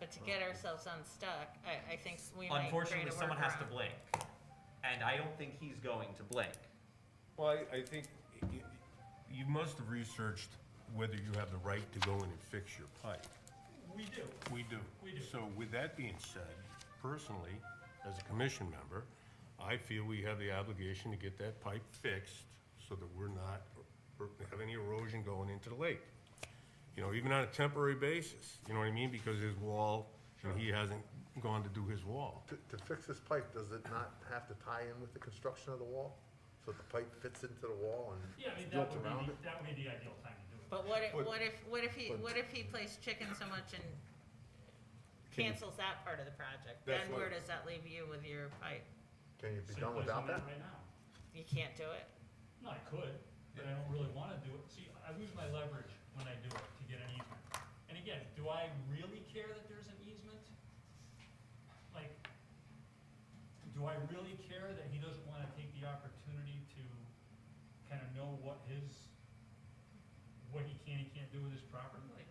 But to get ourselves unstuck, I think we might create Unfortunately, a someone has to workaround. blink, and I don't think he's going to blink. Well, I think you must have researched whether you have the right to go in and fix your pipe. We do. We do. We do. So with that being said, personally, as a commission member, I feel we have the obligation to get that pipe fixed so that we're not have any erosion going into the lake. you know, even on a temporary basis, you know what I mean? Because his wall, and he hasn't gone to do his wall. To fix this pipe, does it not have to tie in with the construction of the wall? So the pipe fits into the wall and Yeah, I mean, built around it? that would be the ideal time to do it. But what if he plays chicken so much and cancels that part of the project? That's Then what- where does that leave you with your pipe? Can you be Same done place without I'm at that? right now. You can't do it? No, I could, but I don't really wanna do it. See, I lose my leverage when I do it to get an easement. And again, do I really care that there's an easement? Like, do I really care that he doesn't wanna take the opportunity to kinda know what he can and can't do with his property? Like,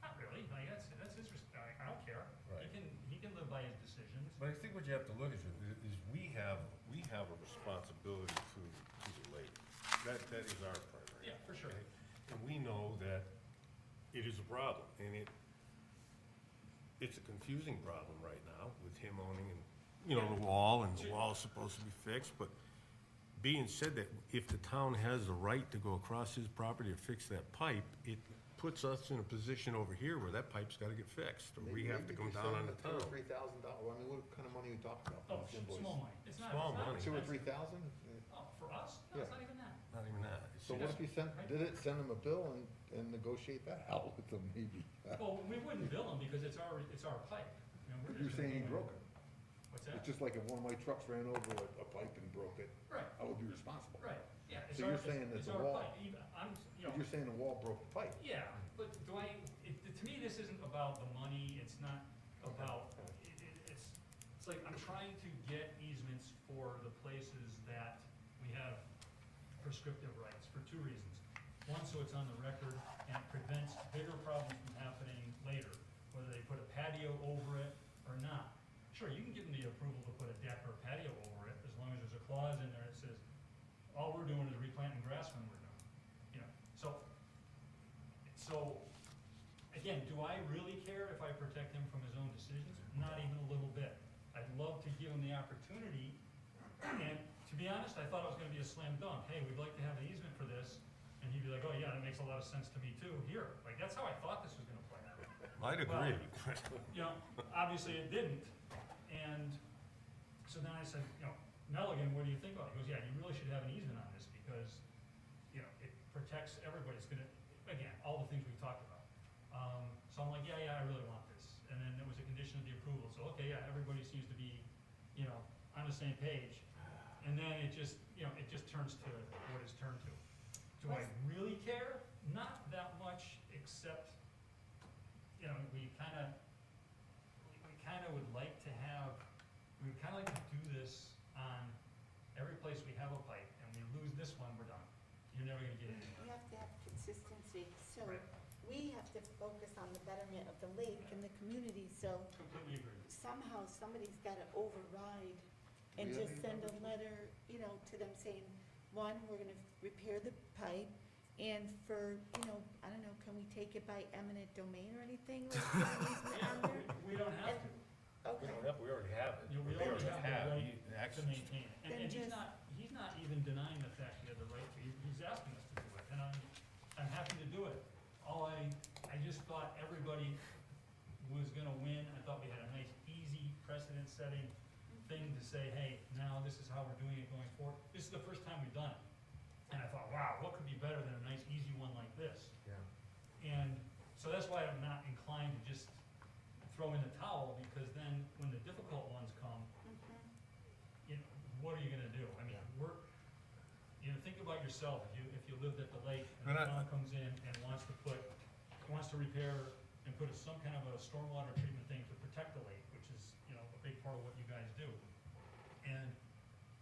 not really, like, that's his, I don't care. Right. He can live by his decisions. But I think what you have to look at is we have a responsibility to the lake. That is our primary. Yeah, for sure. okay? And we know that it is a problem, and it's a confusing problem right now with him owning and, you know, the wall, and the wall's supposed to be fixed, but being said that if the town has the right to go across his property to fix that pipe, it puts us in a position over here where that pipe's gotta get fixed, or we have to come down on the town. $2,000 or $3,000, I mean, what kind of money are you talking about? Oh, for this invoice? small money. It's not, Small it's not money. Two or expensive. 3,000? Oh, for us? No, it's not even that. Not even that. It's So what just- if you send them a bill and negotiate that out with them, maybe? Well, we wouldn't bill him because it's our pipe. You know, we're You're just saying he gonna go broke in. it. What's It's that? just like if one of my trucks ran over a pipe and broke it, Right, I would be responsible. right, yeah. So you're saying that it's the our wall- pipe. Even, you But know, you're saying the wall broke the pipe. yeah, but to me, this isn't about the money, it's not about, it's like, I'm trying to get easements for the places that we have prescriptive rights, for two reasons. One, so it's on the record, and it prevents bigger problems from happening later, whether they put a patio over it or not. Sure, you can give them the approval to put a deck or a patio over it, as long as there's a clause in there that says, all we're doing is replanting grass when we're done. You know, so, again, do I really care if I protect him from his own decisions? Not even a little bit. I'd love to give him the opportunity, and to be honest, I thought it was gonna be a slam dunk. Hey, we'd like to have an easement for this, and he'd be like, oh yeah, that makes a lot of sense to me too, here. Like, that's how I thought this was gonna play out. I'd agree. You know, obviously it didn't, and so then I said, you know, Nelligan, what do you think about it? He goes, yeah, you really should have an easement on this, because, you know, it protects everybody. It's gonna, again, all the things we've talked about. So I'm like, yeah, I really want this. And then it was a condition of the approval, so, okay, yeah, everybody seems to be, you know, on the same page. And then it just, you know, it just turns to what it's turned to. Do I really care? Not that much, except, you know, we kinda would like to have, we would kinda like to do this on every place we have a pipe, and we lose this one, we're done. You're never gonna get it You anymore. have to have consistency, so Right. we have to focus on the betterment of the lake and the community, so Completely agree. somehow somebody's gotta override and We have just any send a numbers? letter, you know, to them saying, one, we're gonna repair the pipe, and for, you know, I don't know, can we take it by eminent domain or anything? Like, put an easement on there? We don't have to. Okay, We already have it. You know, we already have the right to access. maintain it. Then And just- he's not even denying the fact he had the right to, he's asking us to do it, and I'm happy to do it. I just thought everybody was gonna win. I thought we had a nice, easy precedent-setting thing to say, hey, now this is how we're doing it going forward. This is the first time we've done it. And I thought, wow, what could be better than a nice, easy one like this? Yeah. And so that's why I'm not inclined to just throw in the towel, because then when the difficult ones come, you know, what are you gonna do? I mean, you know, think about yourself, if you lived at the lake and the town comes in and wants to repair and put some kind of a stormwater treatment thing to protect the lake, which is, you know, a big part of what you guys do. And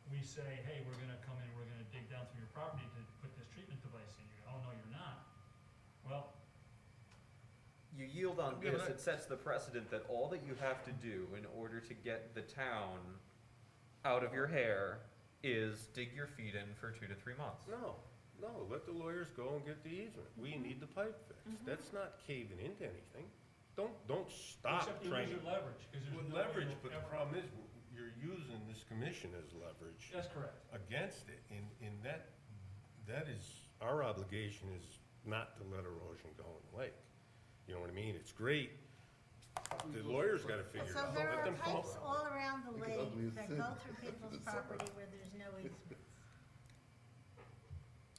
we say, hey, we're gonna come in, we're gonna dig down through your property to put this treatment device in. You go, oh, no, you're not. Well, You yield on Yeah, this, but it sets the precedent that all that you have to do in order to get the town out of your hair is dig your feet in for 2 to 3 months. No, let the lawyers go and get the easement. We need the pipe fixed. That's not caving into anything. Don't stop except you trying use to. your leverage, because there's With no way leverage, you'll but the ever- problem is, you're using this commission as leverage That's correct. against it, and that is, our obligation is not to let erosion go in the lake. You know what I mean? It's great. The lawyers gotta figure it So out. there Let are them come pipes up. all around the Think it's ugly lake as that sin. go through people's It's summer. property where there's no easements.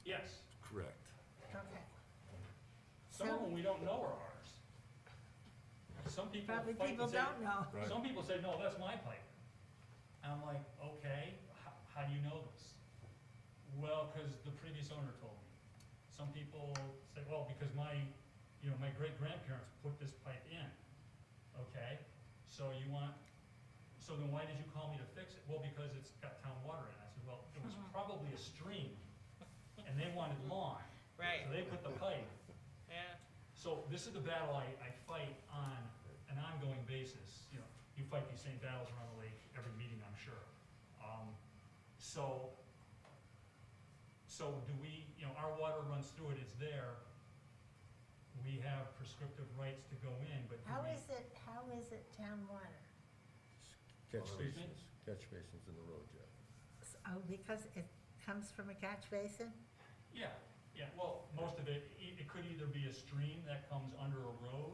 Yes, Correct. Okay. some of them we don't know are ours. Some people Probably fight people and say, don't know. Right. some people say, no, that's my pipe. And I'm like, okay, how do you know this? Well, because the previous owner told me. Some people say, well, because my great-grandparents put this pipe in. Okay, so so then why did you call me to fix it? Well, because it's got town water in it. I said, well, it was probably a stream, and they wanted lawn. Right, So they put the pipe. yeah. So this is the battle I fight on an ongoing basis. You know, you fight these same battles around the lake every meeting, I'm sure. So do we, our water runs through it, it's there. We have prescriptive rights to go in, but do How we? is it town water? Catch Excuse me? basins in the road, Jeff. Oh, because it comes from a catch basin? Yeah, well, most of it could either be a stream that comes under a road.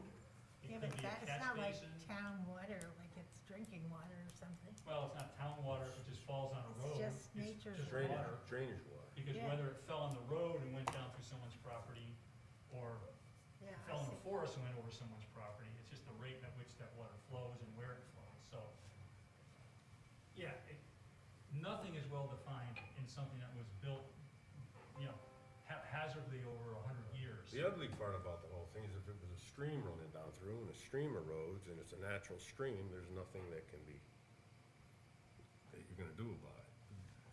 It Yeah, but could be a it's catch not like basin. town water, like it's drinking water or something. Well, it's not town water, if it just falls on a It's road. just nature's just Drainage, water. drainage water. Because Yeah. whether it fell on the road and went down through someone's property, or Yeah, I fell in see. a forest and went over someone's property, it's just the rate at which that water flows and where it flows, so. Yeah, nothing is well-defined in something that was built, haphazardly over 100 years. The ugly part about the whole thing is if it was a stream running down through and the stream erodes and it's a natural stream, there's nothing that you're gonna do about it.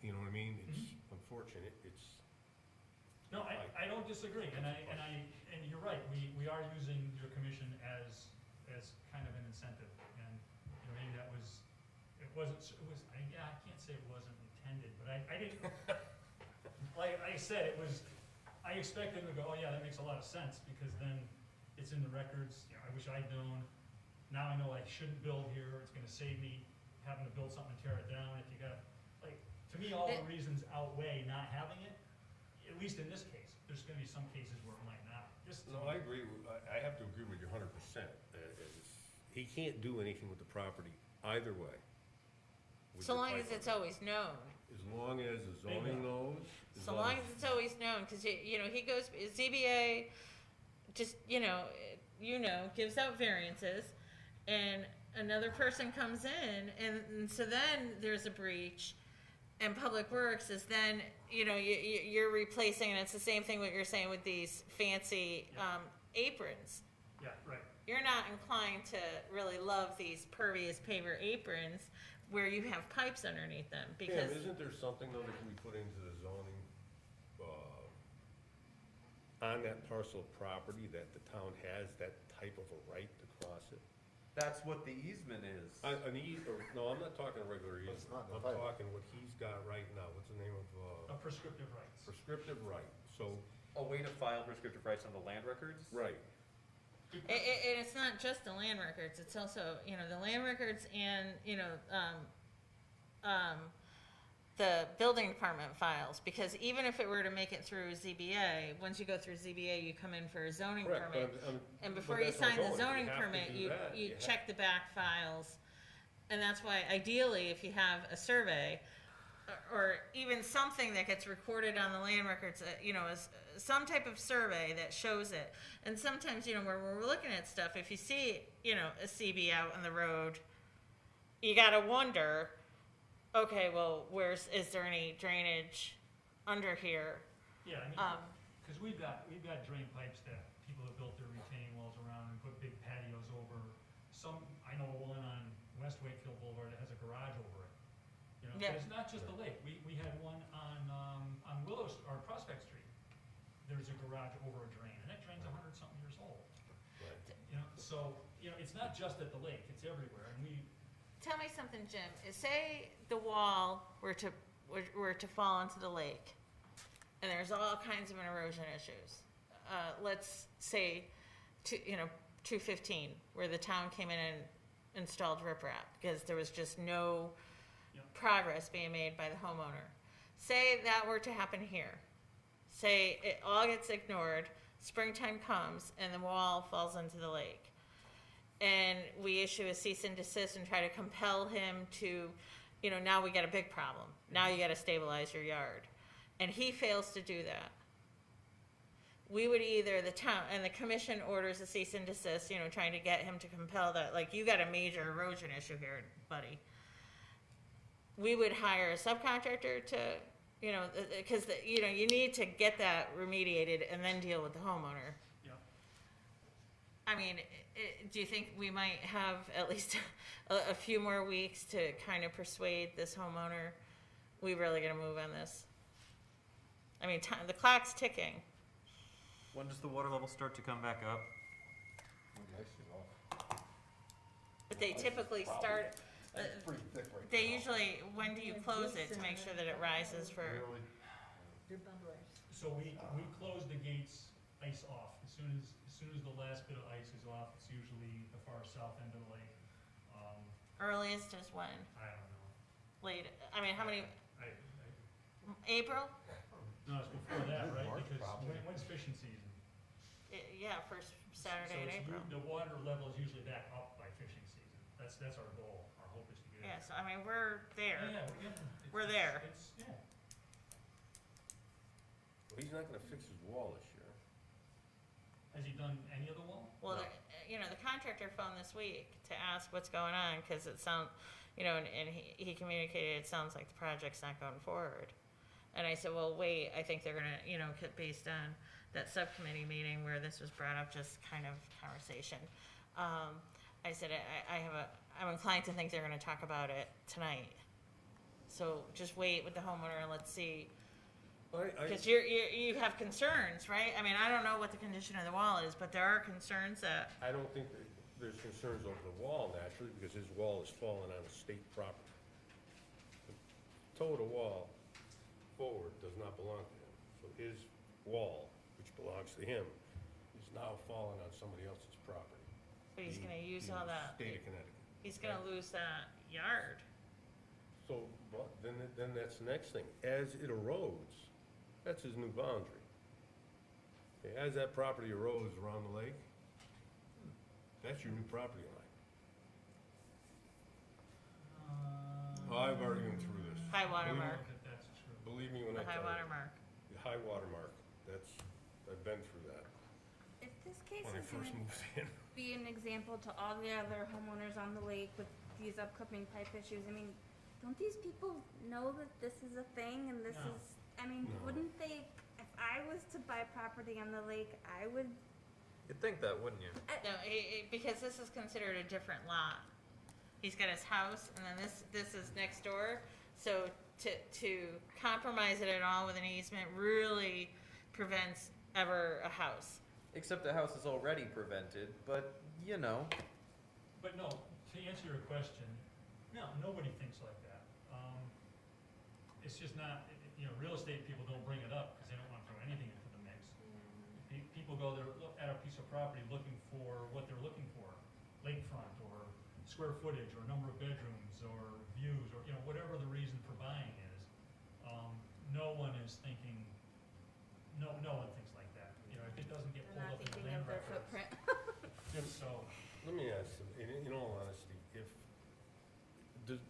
You know what I mean? It's unfortunate, it's, No, I don't disagree, and you're right, we are using your commission as kind of an incentive, and, maybe that was, I can't say it wasn't intended, but I didn't, like I said, I expected them to go, oh yeah, that makes a lot of sense, because then it's in the records, I wish I'd known, now I know I shouldn't build here, it's gonna save me having to build something and tear it down, if you gotta, to me, all the reasons outweigh not having it, at least in this case. There's gonna be some cases where it might not. no, I agree, I have to agree with you 100%. He can't do anything with the property either way. with So the long as pipeline. it's always known. As long as the zoning knows. So long as it's always known, because, he goes, ZBA just, gives out variances, and another person comes in, and so then there's a breach, and Public Works is then, you're replacing, and it's the same thing what you're saying with these fancy aprons. Yeah, right. You're not inclined to really love these pervious paver aprons where you have pipes underneath them, Pam, because isn't there something though that can be put into the zoning, on that parcel of property that the town has that type of a right to cross it? That's what the easement is. No, I'm not talking a regular But it's easement, not in I'm the pipe. talking what he's got right now, what's the name of, Of prescriptive rights. prescriptive right, so, A way to file prescriptive rights on the land records? right. And it's not just the land records, it's also, the land records and, the building department files, because even if it were to make it through ZBA, once you go through ZBA, you come in for a zoning Correct, permit. but And but before you that's where sign I'm the going. zoning have to permit, do you that. you have- check the back files. And that's why ideally, if you have a survey, or even something that gets recorded on the land records, as some type of survey that shows it. And sometimes, when we're looking at stuff, if you see, a CB out on the road, you gotta wonder, okay, well, is there any drainage under here? Yeah, because we've got drain pipes that people have built their retaining walls around and put big patios over. I know one on West Wakefield Boulevard that has a garage over it. Yeah. But it's not just the lake. We had one on or Prospect Street. There's a garage over a drain, and that drain's 100-something years old. Right. So it's not just at the lake, it's everywhere, and Tell me something, Jim. Say the wall were to fall into the lake, and there's all kinds of erosion issues. Let's say, 215, where the town came in and installed riprap because there was just no progress being made by the homeowner. Say that were to happen here. Say it all gets ignored. springtime comes and the wall falls into the lake. And we issue a cease and desist and try to compel him to, you know, now we got a big problem. Now you gotta stabilize your yard. And he fails to do that. We would either, the town, and the commission orders a cease and desist, you know, trying to get him to compel that, like, you got a major erosion issue here, buddy. We would hire a subcontractor to, you know, because, you know, you need to get that remediated and then deal with the homeowner. Yeah. I mean, do you think we might have at least a few more weeks to kind of persuade this homeowner, we really gonna move on this? I mean, the clock's ticking. When does the water level start to come back up? But they typically start, It's pretty thick right they now. usually, when do you close it to make sure that it rises for? Really? So we close the gates ice off. As soon as the last bit of ice is off, it's usually the far south end of the lake. Earliest is when? I don't know. Late, I mean, how many, I, April? no, it's before that, right? March, Because probably. when's fishing season? Yeah, first Saturday in So April. the water level is usually back up by fishing season. That's our goal. Our hope is to get it. Yeah, so I mean, we're there. Yeah, we're getting. We're there. It's, yeah. Well, he's not gonna fix his wall this year. Has he done any of the wall? Well, No. you know, the contractor phoned this week to ask what's going on, cause it you know, and he communicated, it sounds like the project's not going forward. And I said, well, wait, I think they're gonna, you know, based on that subcommittee meeting where this was brought up, just kind of conversation. I said, I'm inclined to think they're gonna talk about it tonight. So just wait with the homeowner and let's see, cause you have concerns, right? I mean, I don't know what the condition of the wall is, but there are concerns that, I don't think that there's concerns over the wall naturally, because his wall is falling on a state property. The toe of the wall forward does not belong to him. So his wall, which belongs to him, is now falling on somebody else's property. but he's The- gonna use the all that, State of Connecticut. he's gonna lose that yard. So, but then that's the next thing. As it erodes, that's his new boundary. Okay, as that property erodes around the lake, that's your new property line. Oh, I've already been through this. High water I don't mark, know if that's true. Believe me when the I high tell water you. mark. The high water mark, I've been through that If this case when I is first gonna moved in. be an example to all the other homeowners on the lake with these upcoming pipe issues, I mean, don't these people know that this is a thing and this No. is, I mean, No. wouldn't they, if I was to buy property on the lake, I would, You'd think that, wouldn't you? No, because this is considered a different lot. He's got his house, and then this is next door, so to compromise it at all with an easement really prevents ever a house. Except the house is already prevented, but, you know. But no, to answer your question, no, nobody thinks like that. It's just not, you know, real estate people don't bring it up because they don't want to throw anything into the mix. People go there, look at a piece of property looking for what they're looking for, lakefront or square footage or number of bedrooms or views or, you know, whatever the reason for buying is. No one is thinking, no one thinks like that. You know, if it doesn't get they're pulled not up in the thinking land of their records. footprint. So, Let me ask you, in all honesty, if,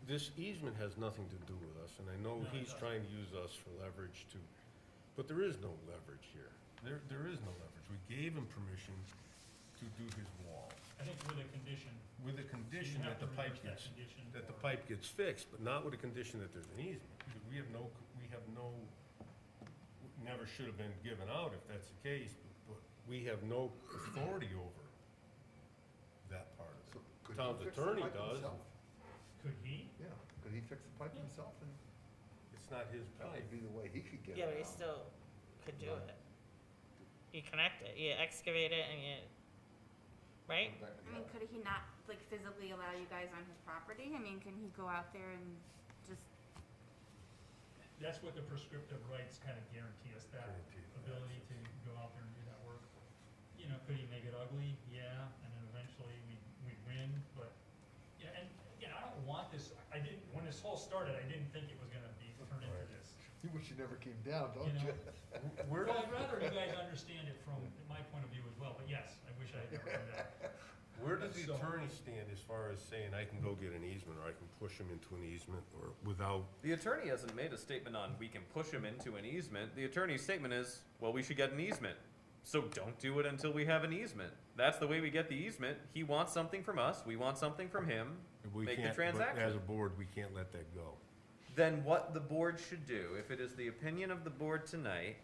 this easement has nothing to do with us, and I know No, it he's doesn't. trying to use us for leverage too, but there is no leverage here. There is no leverage. We gave him permission to do his wall, I think with a condition, with the condition have that the to pipe reverse that gets, condition that the or- pipe gets fixed, but not with a condition that there's an easement, because we have no, never should have been given out if that's the case, but we have no authority over that part of So it. could he Town's fix the attorney pipe does. himself? could he? Yeah, could he fix the pipe himself, and It's not his that pipe. would be the way he could get it Yeah, but he out. still could do Right. it. You connect it, you excavate it, and you, right? I mean, could he not, like, physically allow you guys on his property? I mean, can he go out there and just, That's what the prescriptive rights kind of guarantee us, that Guarantee that. ability to go out there and do that work. You know, could he make it ugly? Yeah, and then eventually we'd win, but, yeah, and, again, I don't want this, when this whole started, I didn't think it was gonna be turned into Right. this. You wish you never came down, don't You you? know, Where Well, did, I'd rather you guys understand it from my does the So- attorney stand as far as saying I can go get an easement, or I can push him into an easement, or without? The attorney hasn't made a statement on we can push him into an easement. The attorney's statement is, well, we should get an easement. So don't do it until we have an easement. That's the way we get the easement. He wants something from us, we want something from him. We Make the can't- but transaction. As a board, we can't let that go. Then what the board should do, if it is the opinion of the board tonight,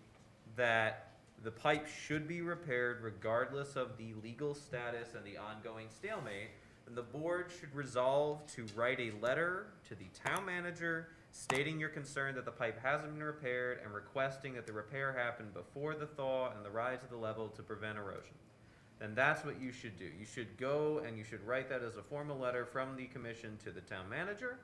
that the pipe should be repaired regardless of the legal status and the ongoing stalemate, then the board should resolve to write a letter to the town manager stating your concern that the pipe hasn't been repaired and requesting that the repair happen before the thaw and the rise of the level to prevent erosion. Then that's what you should do. You should go and you should write that as a formal letter from the commission to the town manager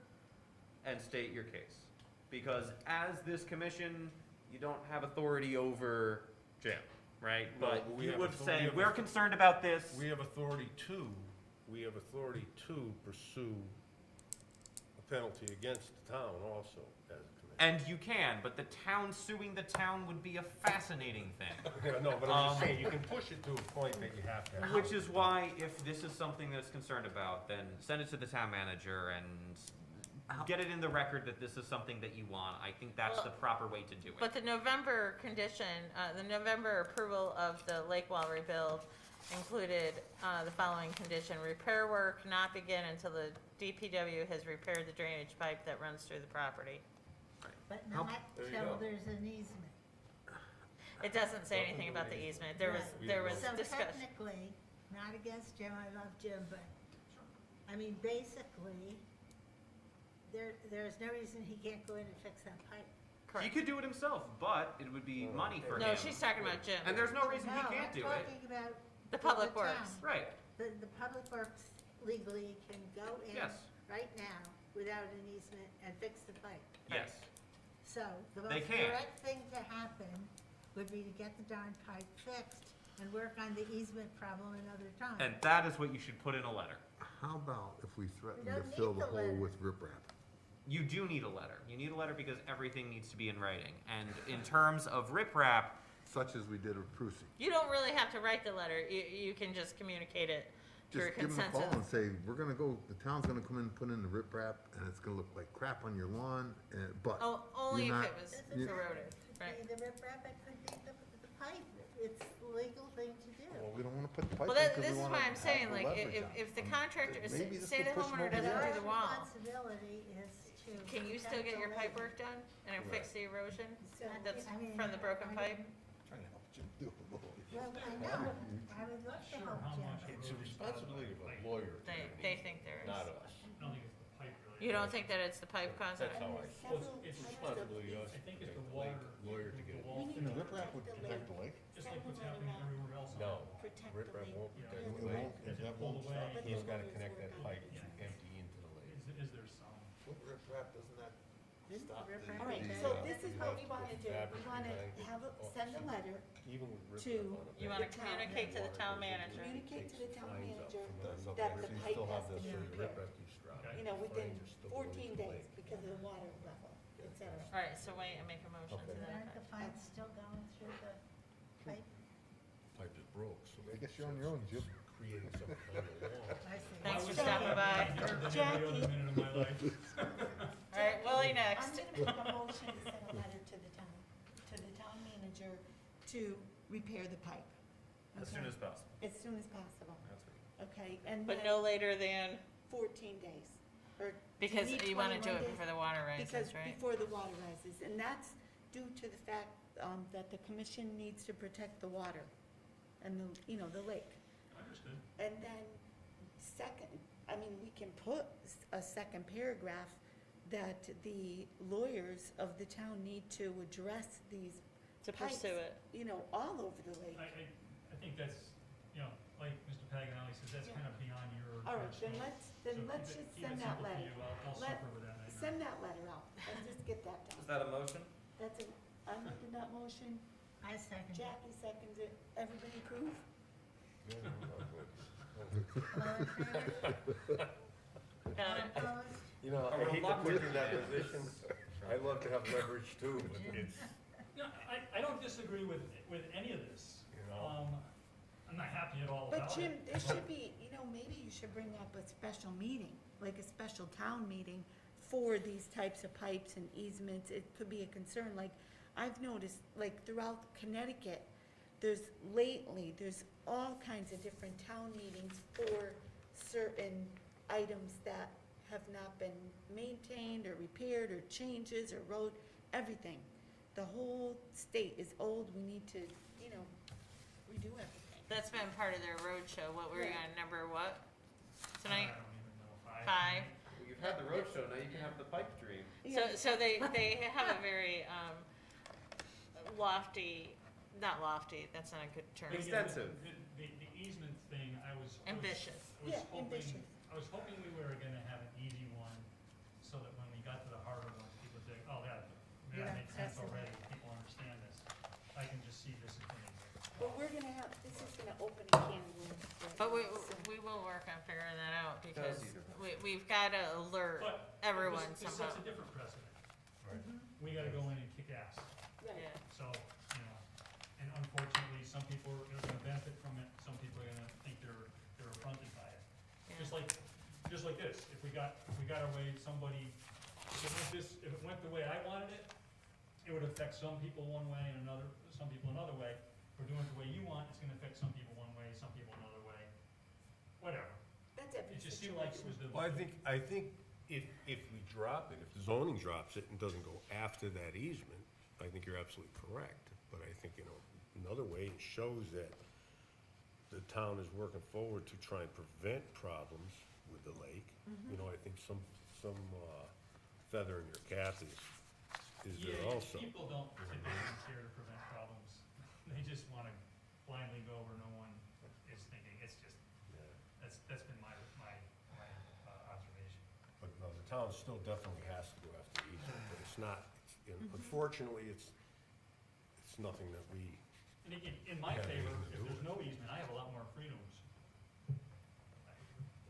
and state your case. Because as this commission, you don't have authority over Jim, right? No, But we you have would authority say, over- we're concerned about this. We have authority to pursue a penalty against the town also, as a commission. And you can, but the town suing the town would be a fascinating thing. Yeah, no, but I'm just saying, you can push it to a point that you have to have. Which is why, if this is something that's concerned about, then send it to the town manager and get it in the record that this is something that you want. I think that's Well, the proper way to do it. But the November condition, the November approval of the lake wall rebuild included the following condition: repair work not begin until the DPW has repaired the drainage pipe that runs through the property. But How- not There you till go. there's an easement. It doesn't say anything about the easement. There was So discussion. technically, not against Jim, I love Jim, but, I mean, basically, there's no reason he can't go in and fix that pipe. He Correct. could do it himself, but it would be money for him. No, she's talking about Jim. And there's no reason he No, can't do I'm it. talking about The Public town. Works. Right, The Public Works legally can go in Yes. right now without an easement and fix the pipe. yes. So the They most can. direct thing to happen would be to get the darn pipe fixed and work on the easement problem another time. And that is what you should put in a letter. How about if we threaten We to don't fill need the the hole letter. with riprap? You do need a letter. You need a letter because everything needs to be in writing. And in terms of riprap, Such as we did with Prusy. You don't really have to write the letter. You can just communicate it through Just give them a call and consensus. say, we're gonna go, the town's gonna come in and put in the riprap, and it's gonna look like crap on your lawn, but Oh, only You're if not- it was you- eroded, Could right? be the riprap, it could be the pipe. It's the legal thing to do. well, we don't wanna put the pipe in Well, because this we is wanna why I'm have saying, the like, leverage on it. if the contractor, Maybe this say will the push 'em homeowner over the doesn't edge. do the wall, Responsibility is to. can you still get your pipe work done and fix the erosion that's I mean, from the broken pipe? Trying to help Jim do it. Well, I know, I would love to Sure, help how Jim. much it It's a really responsibility of a lawyer. They think there is. us. I don't think it's the pipe really. You don't think that it's the pipe causing it? That's how I. Well, it's responsibility of us. I think it's to the make water. the lawyer to get the it. wall You know, thing, riprap would protect the lake. just like what's happening everywhere else. on No, the wall. Protect the riprap lake. won't Yeah. protect It the lake. won't, As it that pulled won't away. stop. He's gotta connect that pipe Yeah. empty into the lake. Is there some? What riprap, doesn't that stop the? riprap- All right, Okay. so this is what we wanna do. We wanna have, send a letter, Even with To- riprap on it. You wanna communicate to the town manager. communicate to the town manager That's okay. that the So you pipe still has have to this, be so your repaired. riprap keeps dropping. You know, within Fines are still 14 going to the days lake. because of the water level, et cetera. All right, so wait and make a motion to Okay. that Aren't the effect. fines still going through the pipe? Pipe is broke, so. I guess you're on your own, Jim. Creating something on the wall. I see. Thanks for So- stopping by. I've never done every Jackie. other minute of my life. All right, Willie next. I'm gonna make a motion to send a letter to the town manager to repair the pipe. As soon Okay? as possible. As soon as possible, That's what okay? And But then no later than, 14 days, or. because need you wanna do 21 it days? before the water Because rises, right? before the water rises, and that's due to the fact that the commission needs to protect the water and the lake. Understood. And then second, I mean, we can put a second paragraph that the lawyers of the town need to address these To pipes, pursue it. all over the lake. I think that's, like Mr. Paganelli says, that's kind of beyond your. All right, then scope. let's So just keep it send that simple for letter. you. I'll Let- suffer with that. I know. Send that letter out, and just get that Is done. that a motion? That's it, I'm making that motion, I second. Jackie seconds it, everybody approve? Yeah, no, no, good. All in favor? Got it. Opposed? You know, I hate to put you in that position. I love to have leverage too, but it's, No, I don't disagree with any of this. you know. I'm not happy at all But about Jim, it. there should be, maybe you should bring up a special meeting, like a special town meeting for these types of pipes and easements. It could be a concern, like, I've noticed, like, throughout Connecticut, there's all kinds of different town meetings for certain items that have not been maintained or repaired or changes or road, everything. The whole state is old, we need to, redo everything. That's been part of their roadshow. What were you Right. on, number what? I Tonight? don't even know, 5? Five. Well, you've had the roadshow, now you can have the pipe dream. So they have a very lofty, not lofty, that's not a good term. But again, Extensive. The easement thing, I was Ambitious. Ambitious. I was hoping we were gonna have an easy one, so that when we got to the harder ones, people would say, oh, that makes sense that's already, people understand this. I can just see this as being easy. But this is gonna open a can of worms. right But now, so. we will work on figuring that out because either. we've gotta alert But everyone this somehow. sets a different precedent. Right. We gotta go in and kick ass. Right. Yeah. So, and unfortunately, some people are gonna benefit from it, some people are gonna think they're affronted by it. Yeah. Just like this, if we got away somebody, if it went the way I wanted it, it would affect some people one way and some people another way. If we're doing it the way you want, it's gonna affect some people one way, some people another way, whatever. That's every It just seemed like it was the. Well, I think if we drop it, if the zoning drops it and doesn't go after that easement, I think you're absolutely correct. But I think, another way it shows that the town is working forward to try and prevent problems with the lake. I think some feather in your cap is there Yeah, also. people don't typically care to prevent problems. They just wanna blindly go where no one is thinking. It's just, Yeah. that's been my observation. But no, the town still definitely has to go after the easement, but it's not, unfortunately, it's nothing that we, And again, in my Yeah, favor, anything to if do there's with no easement, I have a lot more freedoms.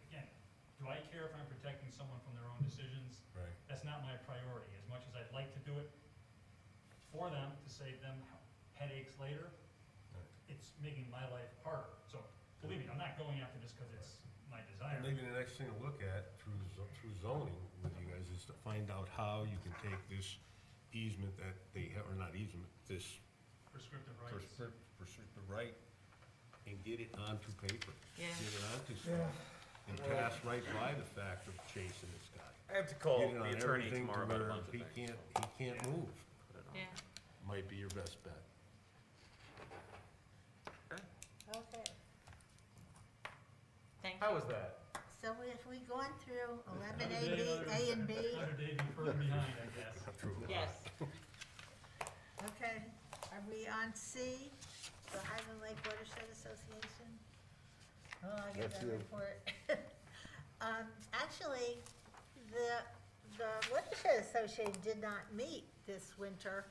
Again, do I care if I'm protecting someone from their own decisions? right, That's not my priority. As much as I'd like to do it for them, to save them headaches later, it's making my life harder. So, believe me, I'm not going after this because it's my desire. and maybe the next thing to look at through zoning with you guys is to find out how you can take this easement that they have, or not easement, this Prescriptive rights. prescriptive right, and get it onto paper. Yeah. Get it onto stuff, and pass right by the fact of chasing this guy. I have to call Get it the on attorney everything to tomorrow about a where bunch of he things. can't move, Yeah. might be your best bet. Okay, Thank you. How was that? so if we've gone through 11 Another day, A and B, Another day to be further behind, I guess. Yes. okay, are we on C, the Highland Lake Watershed Association? Oh, I get That's that you. report. Actually, the Watershed Association did not meet this winter,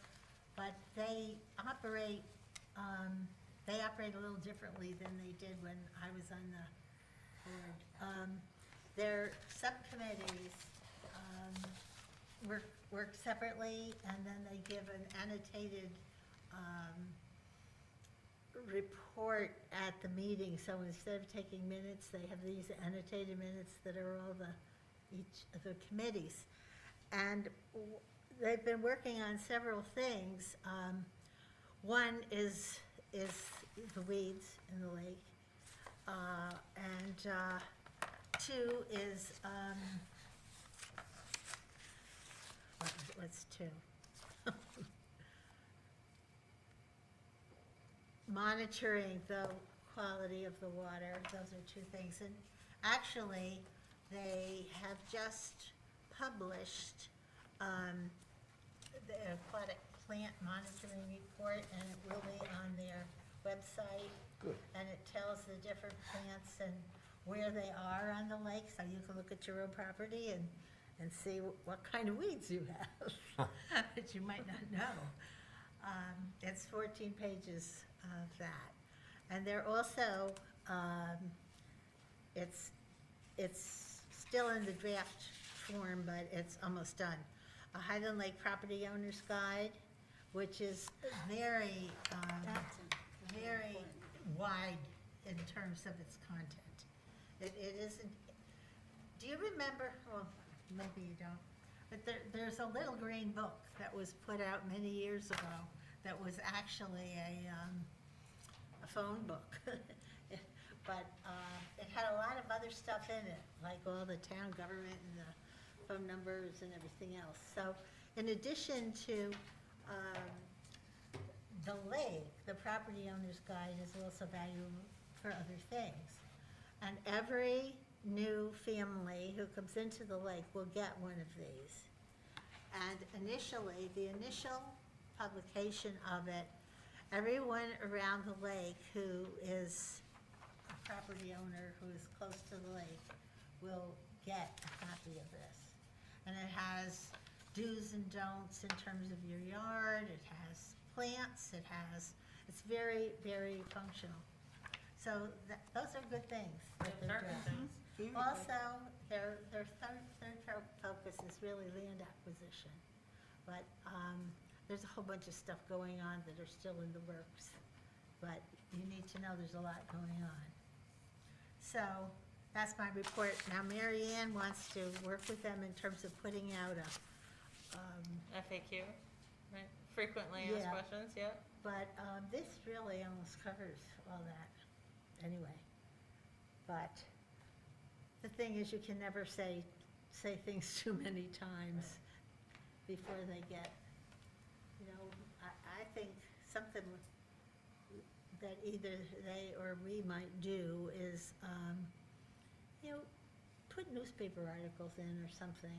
but they operate a little differently than they did when I was on the board. Their subcommittees work separately, and then they give an annotated report at the meeting. So instead of taking minutes, they have these annotated minutes that are all each of the committees. And they've been working on several things. One is the weeds in the lake. And two is, what's two? Monitoring the quality of the water, those are two things. And actually, they have just published the aquatic plant monitoring report, and it will be on their website. Good. And it tells the different plants and where they are on the lake, so you can look at your own property and see what kind of weeds you have, that you might not know. It's 14 pages of that. And they're also, it's still in the draft form, but it's almost done. A Highland Lake Property Owner's Guide, which is very wide. in terms of its content. It isn't, do you remember, well, maybe you don't, but there's a little green book that was put out many years ago that was actually a phone book. But it had a lot of other stuff in it, like all the town government and the phone numbers and everything else. So in addition to the lake, the property owner's guide is also valuable for other things. And every new family who comes into the lake will get one of these. And initially, the initial publication of it, everyone around the lake who is a property owner who is close to the lake will get a copy of this. And it has do's and don'ts in terms of your yard, it has plants, it's very, very functional. So those are good things that they're doing. Very good. Also, their third focus is really land acquisition. But there's a whole bunch of stuff going on that are still in the works. But you need to know there's a lot going on. So that's my report. Now Mary Ann wants to work with them in terms of putting out a, FAQ, right? Frequently asked Yeah. questions, yeah. but this really almost covers all that anyway. But the thing is, you can never say things too many times before they get, I think something that either they or we might do is, put newspaper articles in or something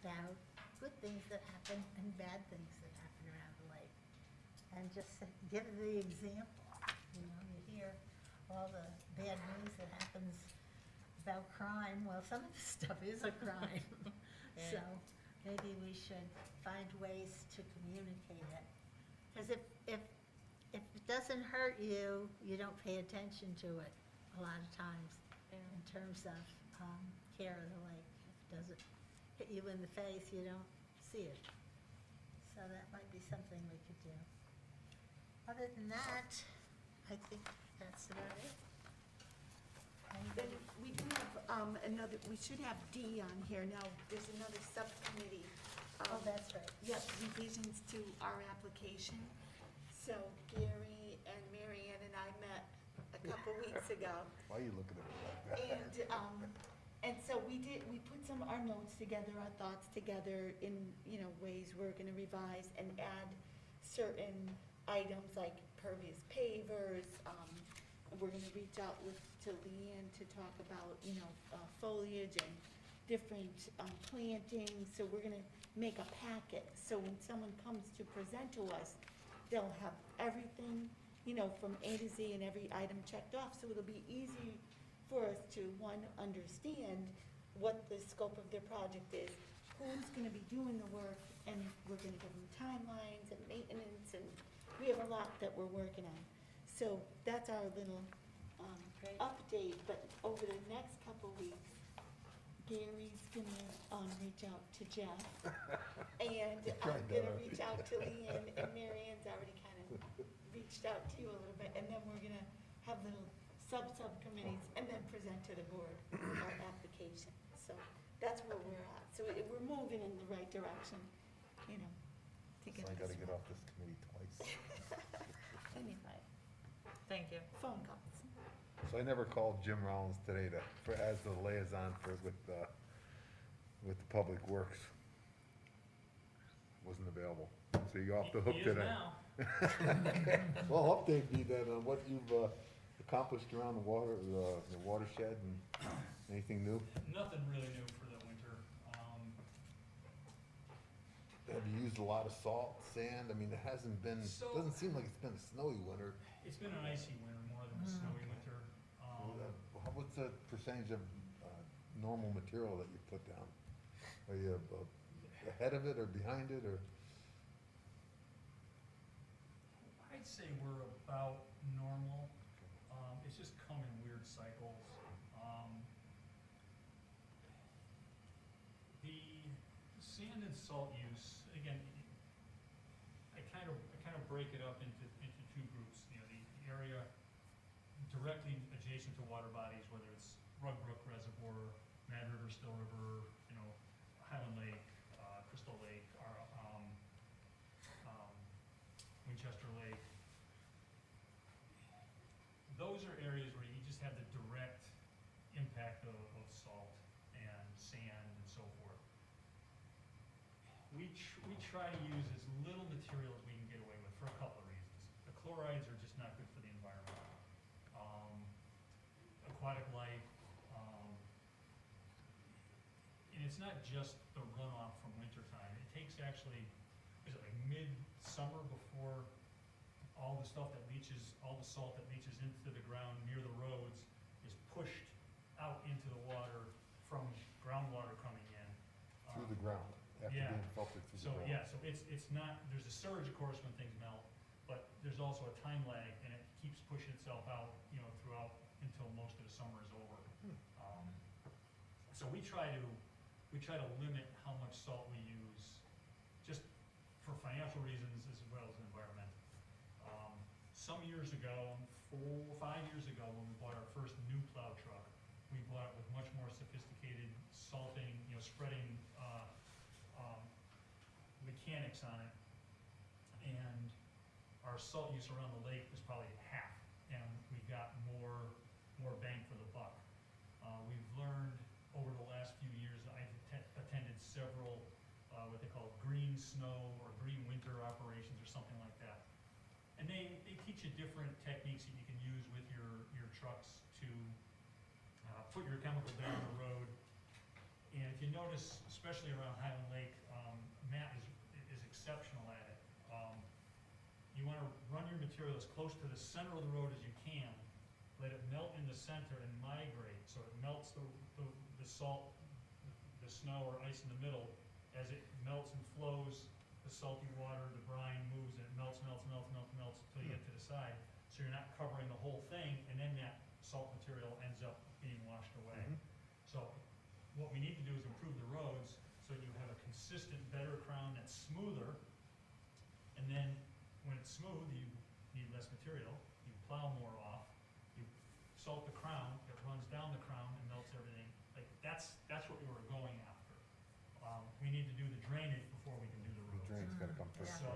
about good things that happen and bad things that happen around the lake. And just give the example, you hear all the bad news that happens about crime. Well, some of the stuff is a crime. So maybe we should find ways to communicate it. Because if it doesn't hurt you, you don't pay attention to it a lot of times in terms of care of the lake. If it doesn't hit you in the face, you don't see it. So that might be something we could do. Other than that, I think that's about it. Then we do have another, we should have D on here now. There's another subcommittee. Oh, that's right. Yep, revisions to our application. So Gary and Mary Ann and I met a couple weeks ago. Why are you looking at me like that? And so we put our notes together, our thoughts together in, ways we're gonna revise and add certain items like pervious pavers. We're gonna reach out to Leanne to talk about, foliage and different plantings. So we're gonna make a packet, so when someone comes to present to us, they'll have everything, from A to Z and every item checked off. So it'll be easy for us to, one, understand what the scope of their project is, who's gonna be doing the work, and we're gonna give them timelines and maintenance, and we have a lot that we're working on. So that's our little Great. update, but over the next couple weeks, Gary's gonna reach out to Jeff, and I'm gonna reach out to Leanne, and Mary Ann's already kind of reached out to you a little bit, and then we're gonna have little subcommittees, and then present to the board our application. So that's where we're at. So we're moving in the right direction, to So get I this gotta get right. off this committee twice. Anyway, Thank you. phone calls. So I never called Jim Rollins today as the liaison with the Public Works. Wasn't available. So you're off the hook He is today. now. Well, update me then on what you've accomplished around the watershed and anything new? Nothing really new for the winter. Have you used a lot of salt, sand? I mean, it hasn't been, So- doesn't seem like it's been a snowy winter. It's been an icy winter more than a snowy winter. What's the percentage of normal material that you put down? Are you ahead of it or behind it or? I'd say we're about normal. It's just come in weird cycles. The sand and salt use, again, I kind of break it up into two groups. The area directly adjacent to water bodies, whether it's Rug Brook Reservoir, Mad River, Still River, you know, Highland Lake, Crystal Lake, or, Winchester Lake. Those are areas where you just have the direct impact of salt and sand and so forth. We try to use as little material as we can get away with for a couple of reasons. The chlorides are just not good for the environment. Aquatic life, and it's not just the runoff from winter time. It takes actually, is it like mid-summer before all the stuff that leaches, all the salt that leaches into the ground near the roads is pushed out into the water from groundwater coming in. Through the ground, after yeah. being filtered through the So, ground. yeah, so it's not, there's a surge, of course, when things melt, but there's also a time lag, and it keeps pushing itself out, you know, throughout until most of the summer is over. So we try to limit how much salt we use, just for financial reasons as well as environmental. Some years ago, 5 years ago, when we bought our first new plow truck, we bought it with much more sophisticated salting, you know, spreading mechanics on it, and our salt use around the lake was probably half, and we got more bang for the buck. We've learned over the last few years, I've attended several what they call green snow or green winter operations or something like that. And they teach you different techniques that you can use with your trucks to put your chemical down the road. And if you notice, especially around Highland Lake, Matt is exceptional at it. You want to run your material as close to the center of the road as you can, let it melt in the center and migrate, so it melts the salt, the snow or ice in the middle. As it melts and flows, the salty water, the brine moves, and it melts until you get to the side. So you're not covering the whole thing, and then that salt material ends up being washed away. So what we need to do is improve the roads so you have a consistent, better crown that's smoother. And then when it's smooth, you need less material, you plow more off, you salt the crown, it runs down the crown and melts everything. Like that's what we were going after. We need to do the drainage before we can do the The roads. drain's gotta come first. So,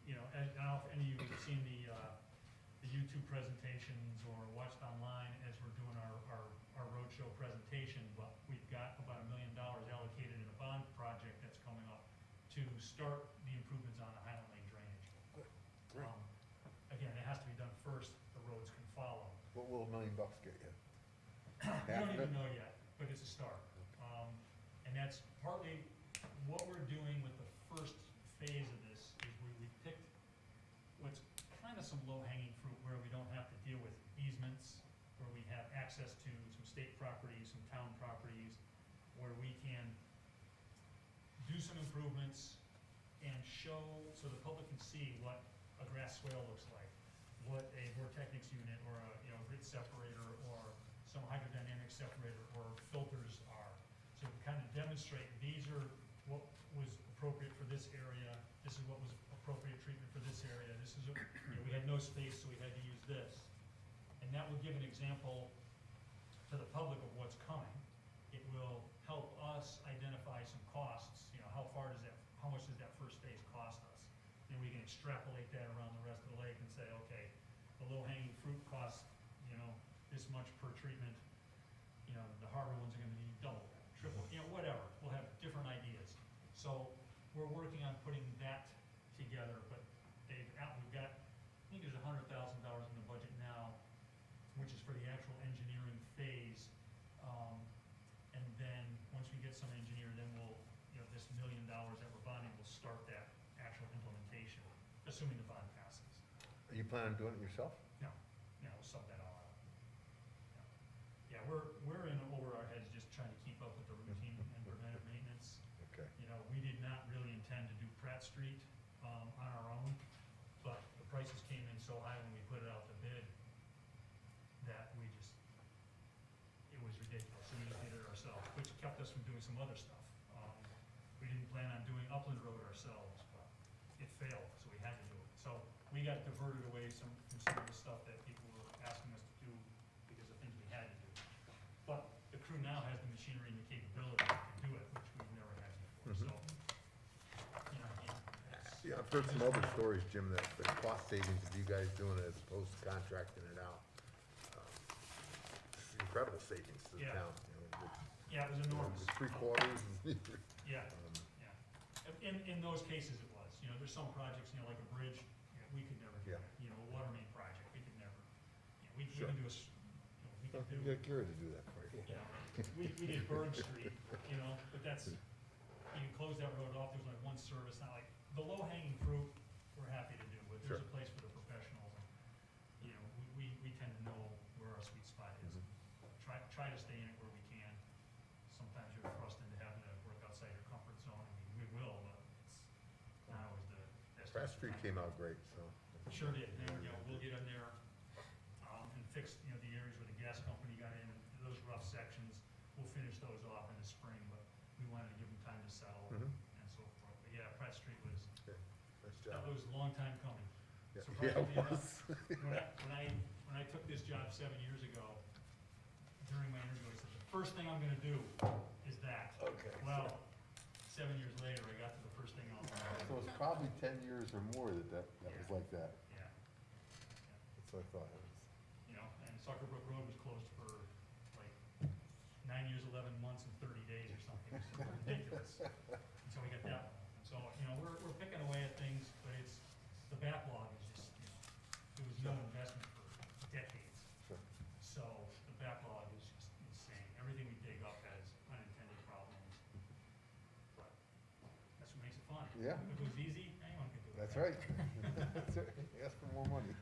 you know, and I don't know if any of you have seen the YouTube presentations or watched online as we're doing our roadshow presentation, but we've got about $1 million allocated in a bond project that's coming up to start the improvements on the Highland Lake drainage. Great. Again, it has to be done first, the roads can follow. What will $1 million get you? We Half don't of even it? know yet, but it's a start. And that's partly what we're doing with the first phase of this, is we picked what's kind of some low-hanging fruit where we don't have to deal with easements, where we have access to some state properties, some town properties, where we can do some improvements and show, so the public can see what a grass swale looks like, what a vortechnics unit or a, you know, grit separator or some hydrodynamic separator or filters are. So we kind of demonstrate these are what was appropriate for this area, this is what was appropriate treatment for this area, this is, you know, we had no space, so we had to use this. And that will give an example to the public of what's coming. It will help us identify some costs, you know, how much does that first phase cost us? And we can extrapolate that around the rest of the lake and say, okay, the low-hanging fruit costs, you know, this much per treatment, you know, the harbor ones are gonna need double that, triple, you know, whatever, we'll have different ideas. So we're working on putting that together, but we've got, I think there's $100,000 in the budget now, which is for the actual engineering phase. And then, once we get some engineer, then we'll, you know, this $1 million that we're bonding will start that actual implementation, assuming the bond passes. Are you planning on doing it yourself? No, we'll sub that all out. Yeah, we're in over our heads just trying to keep up with the routine and preventive maintenance. Okay. You know, we did not really intend to do Pratt Street, on our own, but the prices came in so high when we put it out to bid that it was ridiculous, so we just did it ourselves, which kept us from doing some other stuff. We didn't plan on doing Upland Road ourselves, but it failed, so we had to do it. So we got diverted away from some of the stuff that people were asking us to do I've heard some other stories, Jim, that the cost savings of you guys doing it as opposed to contracting it out. It's incredible savings to the Yeah. town, you know, Yeah, it was enormous. with 3/4. Yeah, yeah. In those cases it was, you know, there's some projects, you know, like a bridge, you know, we could never do Yeah. that. You know, a water main project, we could never, you know, we Sure. can do a, you know, we can do, Get Gary to do that for you. you know, we did Bird Street, you know, but that's, you can close that road off, there's only one service, not like, the low hanging fruit, we're happy to do, but there's Sure. a place for the professionals. And, you know, we tend to know where our sweet spot is. Try to stay in it where we can. Sometimes you're thrust into having to work outside your comfort zone, I mean, we will, but it's not always the best. Pratt use of Street time. came out great, so. Sure did, and, you know, we'll get in there, and fix, you know, the areas where the gas company got in, those rough sections, we'll finish those off in the spring, but we wanted to give them time to settle Mhm. and so forth. But yeah, Pratt Street was, Nice that job. was a long time coming. Yeah, Surprisingly it enough, was. when I took this job 7 years ago, during my interview, I said, the first thing I'm gonna do is that. Okay. Well, 7 years later, I got to the first thing I'll do. So it's probably 10 years or more that was like that. Yeah, That's what I thought. It was. you know, and Sucker Brook Road was closed for like 9 years, 11 months, and 30 days or something. It was ridiculous. Until we got that one. And so, you know, we're picking away at things, but it's, the backlog is just, you know, there was no investment for decades. Sure. So the backlog is just insane. Everything we dig up has unintended problems. But that's what makes it fun. Yeah. If it was easy, anyone could do it. That's right. That's right. Ask for more money.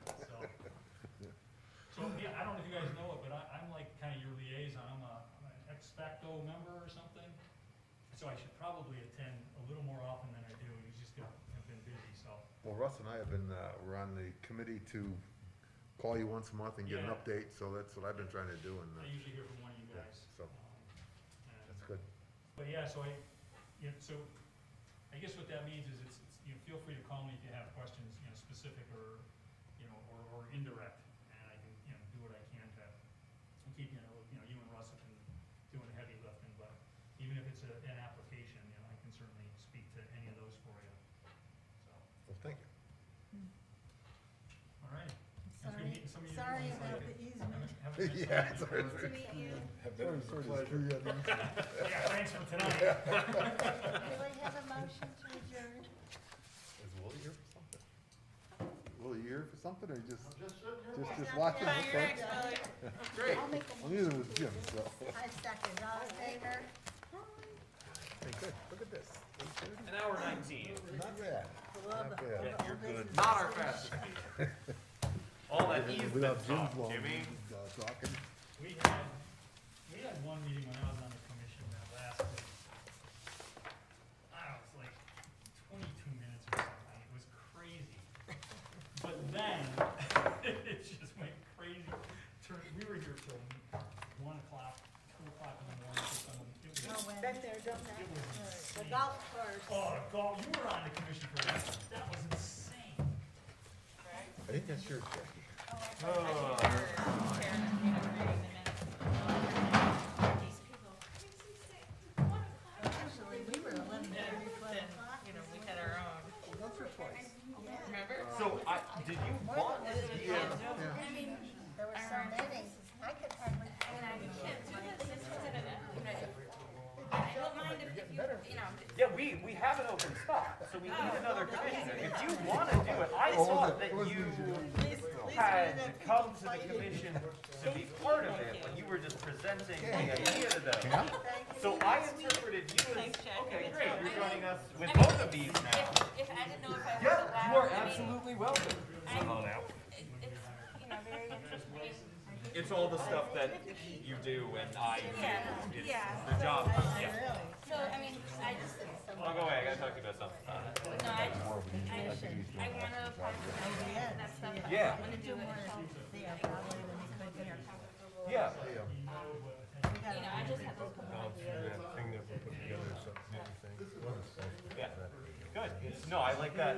So, yeah, I don't know if you guys know it, but I'm like kind of your liaison. I'm an ex facto member or something. So I should probably attend a little more often than I do. You just have been busy, so. Well, Russ and I have been, we're on the committee to call you once a month and get an Yeah. update, so that's what I've been trying to do, and I usually hear from one of you yeah, guys. so And- that's good. But yeah, so so I guess what that means is it's, you know, feel free to call me if you have questions, you know, specific or, you know, or indirect. And I can, you know, do what I can to keep, you know, you and Russ have been doing the heavy lifting, but even if it's an application, you know, I can certainly speak to any of those for you. So, Well, thank you. all right. It's good meeting some of you. Sorry It's about like- the easement. have a nice Yeah, time. it's all right. Nice to meet you. Yeah, thanks for tonight. Do I have a motion to adjourn? Is Willie here for something? Willie, you here for something, or you just Not watching? yet. Okay. Great. I'll make a Well, motion. neither was Jim, so. I second, all in favor? Hey, good, look at this. An hour 19. Not bad, not bad. You're good. Not our fastest speed. All that easement Without Jim's talk, long, Jimmy. talking. We had one meeting when I was on the commission that lasted, I don't know, it's like 22 minutes or something. It was crazy. But then, it just went crazy. We were here till 1 o'clock, 2 o'clock in the morning for some of them. It was, Been there, done that. it was The insane. golf course. Oh, golf, you were on the commission for that. That was insane. I think that's yours, Jackie. Actually, we were 11:30, 12 o'clock. You know, we had our own. Those reports. Remember? So did you want this to be a, I mean, There were so many, I could hardly. I don't mind if you, you know, yeah, we have an open spot, so we need another commissioner. If you wanna do it, I thought that you had come to the commission to be part of it, when you were just presenting the idea to them. So I interpreted you as, Thanks, Jack. okay, great, you're joining us with both of these now. if I didn't know if I was Yeah, allowed. you are I mean, absolutely welcome. I'm- Come on out. It's, you know, very interesting. It's all the stuff that you do and I do. Yeah, It's yeah. the job, yeah. So, I mean, I just, I'll go away, I gotta talk to you about something. no, I wanna apply for that stuff, but I Yeah. don't wanna do it until, Yeah. you know, I just have those couple That ideas. thing that we put together, something, everything. Yeah, good. It's No, I like that,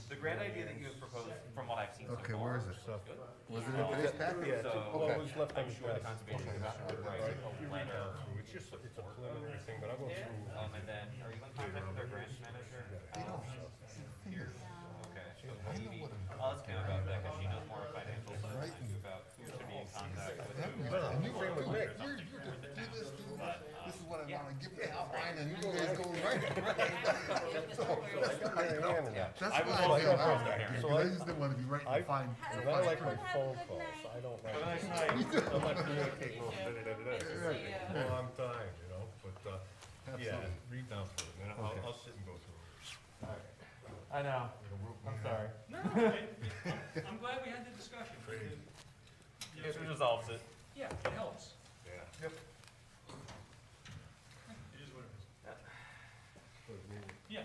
the grant idea that you have proposed, from what I've seen so far. Okay, where is it? Stuff. Was it in today's packet? Yeah, So, well, it was left on I'm the sure the desk. Conservation Commission would write If you a read letter. that through, it's just, it's a preliminary thing, but I'll go through. And then, are you in contact with their grant manager? Here, okay, so maybe, I'll ask Kim about that, cause she knows more financial stuff than I do about who should be in contact with who. Well, you same with Nick. Do this, do this. This is what I wanna give you the outline and you guys go right. So, I got my hand in that. that's I was why also I feel from bad, there. because I just didn't wanna be right and fine. And I like my phone calls, I don't like, I'm not communicating with a long time, you know, but, yeah, Absolutely. read down through it, and Okay. I'll sit and go through it. I know, I'm sorry. No, I'm glad we had the discussion. You know, It resolves it. Yeah, it helps. Yeah. Yep. It is what it is. But we- Yeah.